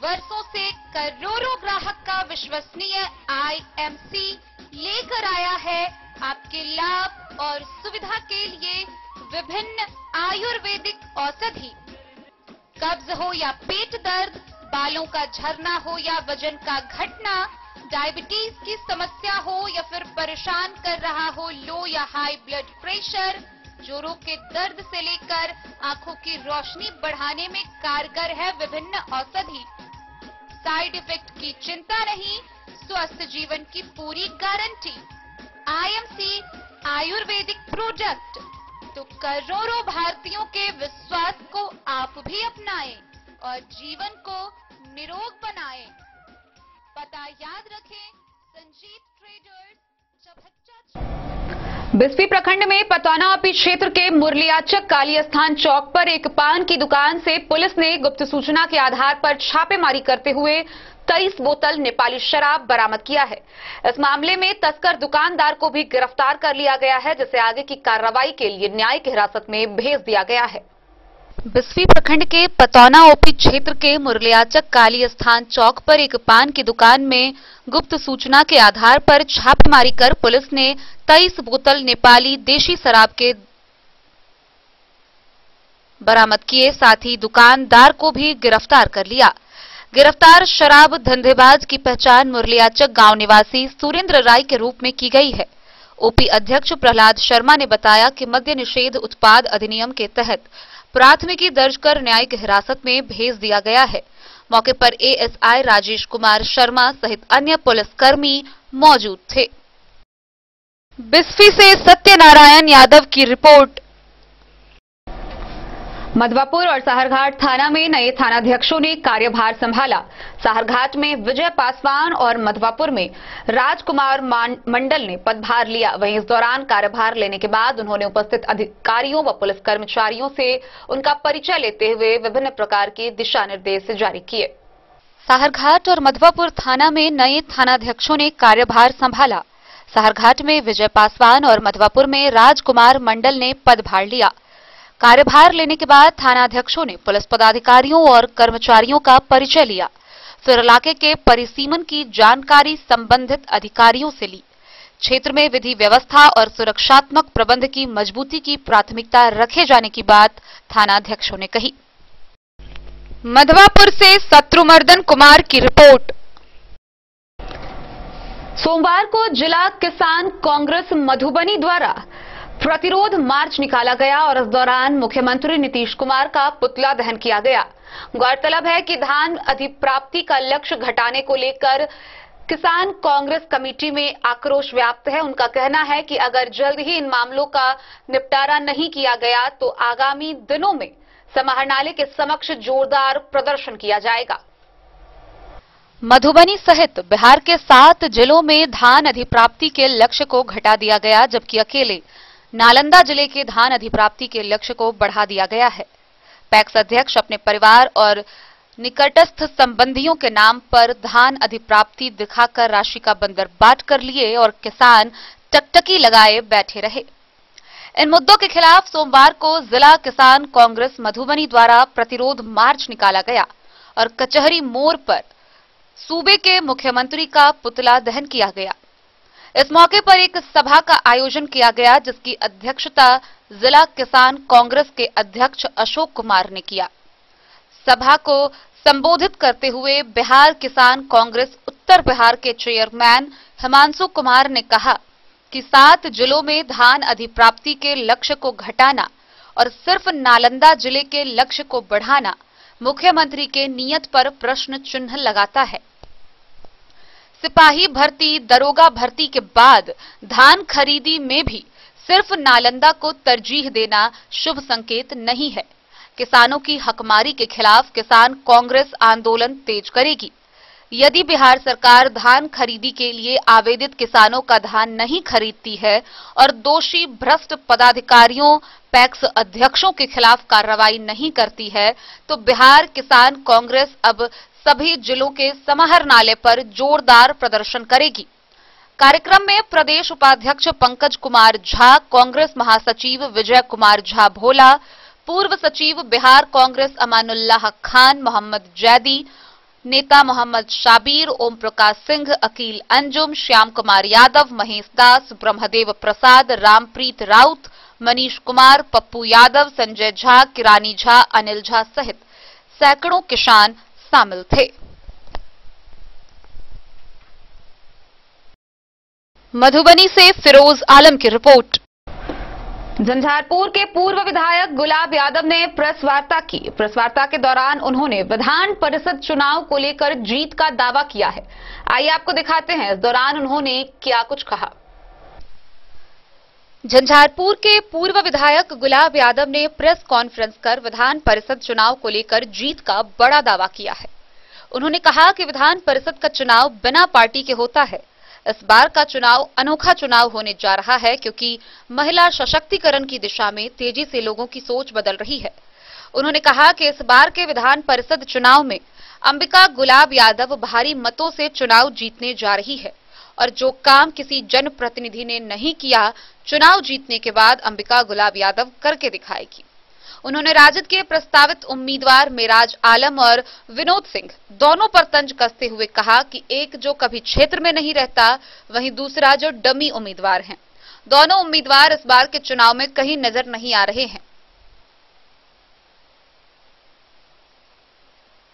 वर्षों से करोड़ों ग्राहक का विश्वसनीय आईएमसी लेकर आया है आपके लाभ और सुविधा के लिए विभिन्न आयुर्वेदिक औषधि। कब्ज हो या पेट दर्द, बालों का झरना हो या वजन का घटना, डायबिटीज की समस्या हो या फिर परेशान कर रहा हो लो या हाई ब्लड प्रेशर, जोड़ों के दर्द से लेकर आंखों की रोशनी बढ़ाने में कारगर है विभिन्न औषधि। साइड इफेक्ट की चिंता नहीं, स्वस्थ जीवन की पूरी गारंटी। IMC Ayurvedic product. तो करोड़ों भारतीयों के विश्वास को आप भी अपनाएं और जीवन को निरोग बनाएं। पता याद रखें, संजीत ट्रेडर्स, चभच्चा। बिस्फी प्रखंड में पतौनापी क्षेत्र के मुरलियाचक काली स्थान चौक पर एक पान की दुकान से पुलिस ने गुप्त सूचना के आधार पर छापेमारी करते हुए 23 बोतल नेपाली शराब बरामद किया है। इस मामले में तस्कर दुकानदार को भी गिरफ्तार कर लिया गया है, जिसे आगे की कार्रवाई के लिए न्यायिक हिरासत में भेज दिया गया है। बिस्फी प्रखंड के पतौना ओपी क्षेत्र के मुरलियाचक काली स्थान चौक पर एक पान की दुकान में गुप्त सूचना के आधार पर छापेमारी कर पुलिस ने 23 बोतल नेपाली देशी शराब के बरामद किए, साथ ही दुकानदार को भी गिरफ्तार कर लिया। गिरफ्तार शराब धंधेबाज की पहचान मुरलियाचक गांव निवासी सुरेंद्र राय के रूप में की गई है। ओपी अध्यक्ष प्रहलाद शर्मा ने बताया कि मद्य निषेध उत्पाद अधिनियम के तहत प्राथमिकी दर्ज कर न्यायिक हिरासत में भेज दिया गया है। मौके पर एएसआई राजेश कुमार शर्मा सहित अन्य पुलिसकर्मी मौजूद थे। बिस्फी से सत्यनारायण यादव की रिपोर्ट। मधवापुर और साहरघाट थाना में नए थानाध्यक्षों ने कार्यभार संभाला। साहरघाट में विजय पासवान और मधवापुर में राजकुमार मंडल ने पदभार लिया। वहीं इस दौरान कार्यभार लेने के बाद उन्होंने उपस्थित अधिकारियों व पुलिस कर्मचारियों से उनका परिचय लेते हुए विभिन्न प्रकार के दिशा निर्देश जारी किए। साहरघाट और मधवापुर थाना में नए थानाध्यक्षों ने कार्यभार संभाला। साहरघाट में विजय पासवान और मधवापुर में राजकुमार मंडल ने पदभार लिया। कार्यभार लेने के बाद थानाध्यक्षों ने पुलिस पदाधिकारियों और कर्मचारियों का परिचय लिया। फिर इलाके के परिसीमन की जानकारी संबंधित अधिकारियों से ली। क्षेत्र में विधि व्यवस्था और सुरक्षात्मक प्रबंध की मजबूती की प्राथमिकता रखे जाने की बात थानाध्यक्षों ने कही। मधवापुर से शत्रुमर्दन कुमार की रिपोर्ट। सोमवार को जिला किसान कांग्रेस मधुबनी द्वारा प्रतिरोध मार्च निकाला गया और इस दौरान मुख्यमंत्री नीतीश कुमार का पुतला दहन किया गया। गौरतलब है कि धान अधिप्राप्ति का लक्ष्य घटाने को लेकर किसान कांग्रेस कमेटी में आक्रोश व्याप्त है। उनका कहना है कि अगर जल्द ही इन मामलों का निपटारा नहीं किया गया तो आगामी दिनों में समाहरणालय के समक्ष जोरदार प्रदर्शन किया जाएगा। मधुबनी सहित बिहार के 7 जिलों में धान अधिप्राप्ति के लक्ष्य को घटा दिया गया, जबकि अकेले नालंदा जिले के धान अधिप्राप्ति के लक्ष्य को बढ़ा दिया गया है। पैक्स अध्यक्ष अपने परिवार और निकटस्थ संबंधियों के नाम पर धान अधिप्राप्ति दिखाकर राशि का बंदर बाट कर लिए और किसान टकटकी लगाए बैठे रहे। इन मुद्दों के खिलाफ सोमवार को जिला किसान कांग्रेस मधुबनी द्वारा प्रतिरोध मार्च निकाला गया और कचहरी मोड़ पर सूबे के मुख्यमंत्री का पुतला दहन किया गया। इस मौके पर एक सभा का आयोजन किया गया, जिसकी अध्यक्षता जिला किसान कांग्रेस के अध्यक्ष अशोक कुमार ने किया। सभा को संबोधित करते हुए बिहार किसान कांग्रेस उत्तर बिहार के चेयरमैन हिमांशु कुमार ने कहा कि 7 जिलों में धान अधिप्राप्ति के लक्ष्य को घटाना और सिर्फ नालंदा जिले के लक्ष्य को बढ़ाना मुख्यमंत्री के नियत पर प्रश्न चिन्ह लगाता है। सिपाही भर्ती, दरोगा भर्ती के बाद धान खरीदी में भी सिर्फ नालंदा को तरजीह देना शुभ संकेत नहीं है। किसानों की हकमारी के खिलाफ किसान कांग्रेस आंदोलन तेज करेगी। यदि बिहार सरकार धान खरीदी के लिए आवेदित किसानों का धान नहीं खरीदती है और दोषी भ्रष्ट पदाधिकारियों, पैक्स अध्यक्षों के खिलाफ कार्रवाई नहीं करती है, तो बिहार किसान कांग्रेस अब सभी जिलों के समाहरणालय पर जोरदार प्रदर्शन करेगी। कार्यक्रम में प्रदेश उपाध्यक्ष पंकज कुमार झा, कांग्रेस महासचिव विजय कुमार झा भोला, पूर्व सचिव बिहार कांग्रेस अमानुल्लाह खान, मोहम्मद जैदी, नेता मोहम्मद शाबीर, ओम प्रकाश सिंह, अकील अंजुम, श्याम कुमार यादव, महेश दास, ब्रह्मदेव प्रसाद, रामप्रीत राउत, मनीष कुमार, पप्पू यादव, संजय झा, किरानी झा, अनिल झा सहित सैकड़ों किसान शामिल थे। मधुबनी से फिरोज आलम की रिपोर्ट। झंझारपुर के पूर्व विधायक गुलाब यादव ने प्रेस वार्ता की। प्रेस वार्ता के दौरान उन्होंने विधान परिषद चुनाव को लेकर जीत का दावा किया है। आइए आपको दिखाते हैं इस दौरान उन्होंने क्या कुछ कहा। झंझारपुर के पूर्व विधायक गुलाब यादव ने प्रेस कॉन्फ्रेंस कर विधान परिषद चुनाव को लेकर जीत का बड़ा दावा किया है। उन्होंने कहा कि विधान परिषद का चुनाव बिना पार्टी के होता है। इस बार का चुनाव अनोखा चुनाव होने जा रहा है, क्योंकि महिला सशक्तिकरण की दिशा में तेजी से लोगों की सोच बदल रही है। उन्होंने कहा कि इस बार के विधान परिषद चुनाव में अंबिका गुलाब यादव भारी मतों से चुनाव जीतने जा रही है और जो काम किसी जनप्रतिनिधि ने नहीं किया, चुनाव जीतने के बाद अंबिका गुलाब यादव करके दिखाएगी। उन्होंने राजद के प्रस्तावित उम्मीदवार मेराज आलम और विनोद सिंह दोनों पर तंज कसते हुए कहा कि एक जो कभी क्षेत्र में नहीं रहता, वहीं दूसरा जो डमी उम्मीदवार हैं। दोनों उम्मीदवार इस बार के चुनाव में कहीं नजर नहीं आ रहे हैं।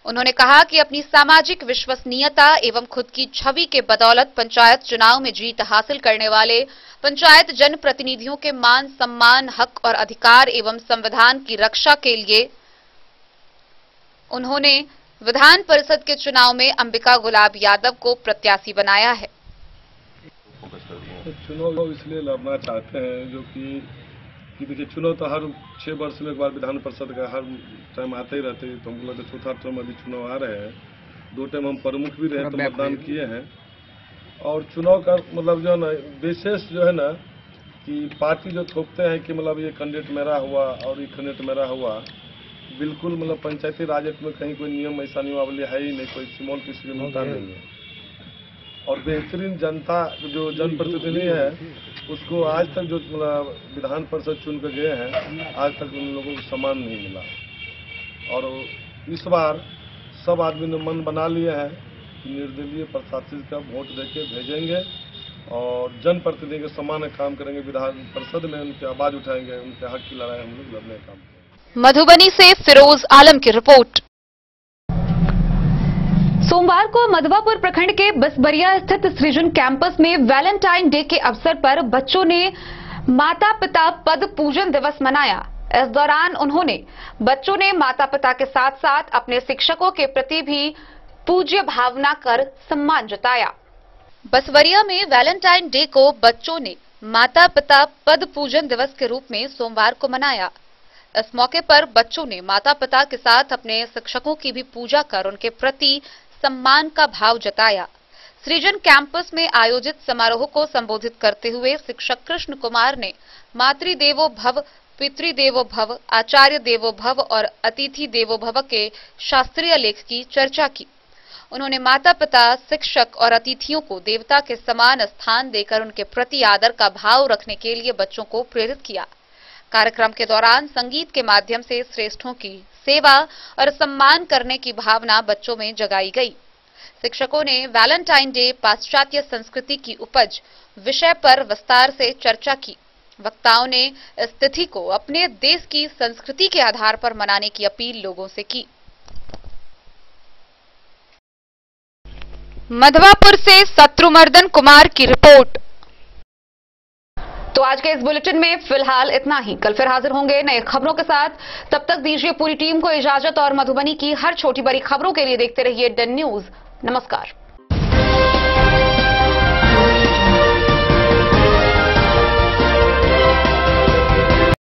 उन्होंने कहा कि अपनी सामाजिक विश्वसनीयता एवं खुद की छवि के बदौलत पंचायत चुनाव में जीत हासिल करने वाले पंचायत जनप्रतिनिधियों के मान सम्मान, हक और अधिकार एवं संविधान की रक्षा के लिए उन्होंने विधान परिषद के चुनाव में अंबिका गुलाब यादव को प्रत्याशी बनाया है। चुनाव इसलिए लड़ना चाहते हैं जो कि देखिए चुनाव तो हर 6 वर्ष में एक बार विधान परिषद का हर टाइम आते ही रहते हैं, तो हमको लगता है चौथा टर्म अभी चुनाव आ रहे हैं। 2 टाइम हम प्रमुख भी रहे तो मतदान किए हैं। और चुनाव का मतलब जो है ना विशेष जो है ना कि पार्टी जो थोपते हैं कि मतलब ये कैंडिडेट मेरा हुआ और ये कैंडिडेट मेरा हुआ, बिल्कुल मतलब पंचायती राज एक्ट में कहीं कोई नियम ऐसा नियमावली है ही नहीं, कोई स्मॉल किसी के मुद्दा नहीं है। और बेहतरीन जनता जो जनप्रतिनिधि है उसको आज तक जो मतलब विधान परिषद चुन कर गए हैं, आज तक उन लोगों को सम्मान नहीं मिला। और इस बार सब आदमी ने मन बना लिया है कि निर्दलीय प्रशासक का वोट देके भेजेंगे और जनप्रतिनिधि के समान काम करेंगे। विधान परिषद में उनकी आवाज उठाएंगे, उनके हक की लड़ाई हम लोग लड़ने का काम। मधुबनी से फिरोज आलम की रिपोर्ट। सोमवार को मधवापुर प्रखंड के बसबरिया स्थित सृजन कैंपस में वैलेंटाइन डे के अवसर पर बच्चों ने माता पिता पद पूजन दिवस मनाया। इस दौरान बच्चों ने माता पिता के साथ साथ अपने शिक्षकों के प्रति भी पूज्य भावना कर सम्मान जताया। बसवरिया में वैलेंटाइन डे को बच्चों ने माता पिता पद पूजन दिवस के रूप में सोमवार को मनाया। इस मौके पर बच्चों ने माता पिता के साथ अपने शिक्षकों की भी पूजा कर उनके प्रति सम्मान का भाव जताया। सृजन कैंपस में आयोजित समारोह को संबोधित करते हुए शिक्षक कृष्ण कुमार ने मातृदेवो भव, पितृदेवो भव, आचार्य देवो भव और अतिथि देवो भव के शास्त्रीय लेख की चर्चा की। उन्होंने माता पिता, शिक्षक और अतिथियों को देवता के समान स्थान देकर उनके प्रति आदर का भाव रखने के लिए बच्चों को प्रेरित किया। कार्यक्रम के दौरान संगीत के माध्यम से श्रेष्ठों की सेवा और सम्मान करने की भावना बच्चों में जगाई गई। शिक्षकों ने वैलेंटाइन डे पाश्चात्य संस्कृति की उपज विषय पर विस्तार से चर्चा की। वक्ताओं ने इस तिथि को अपने देश की संस्कृति के आधार पर मनाने की अपील लोगों से की। मधवापुर से शत्रुमर्दन कुमार की रिपोर्ट। तो आज के इस बुलेटिन में फिलहाल इतना ही। कल फिर हाजिर होंगे नए खबरों के साथ। तब तक दीजिए पूरी टीम को इजाजत और मधुबनी की हर छोटी बड़ी खबरों के लिए देखते रहिए डन न्यूज। नमस्कार।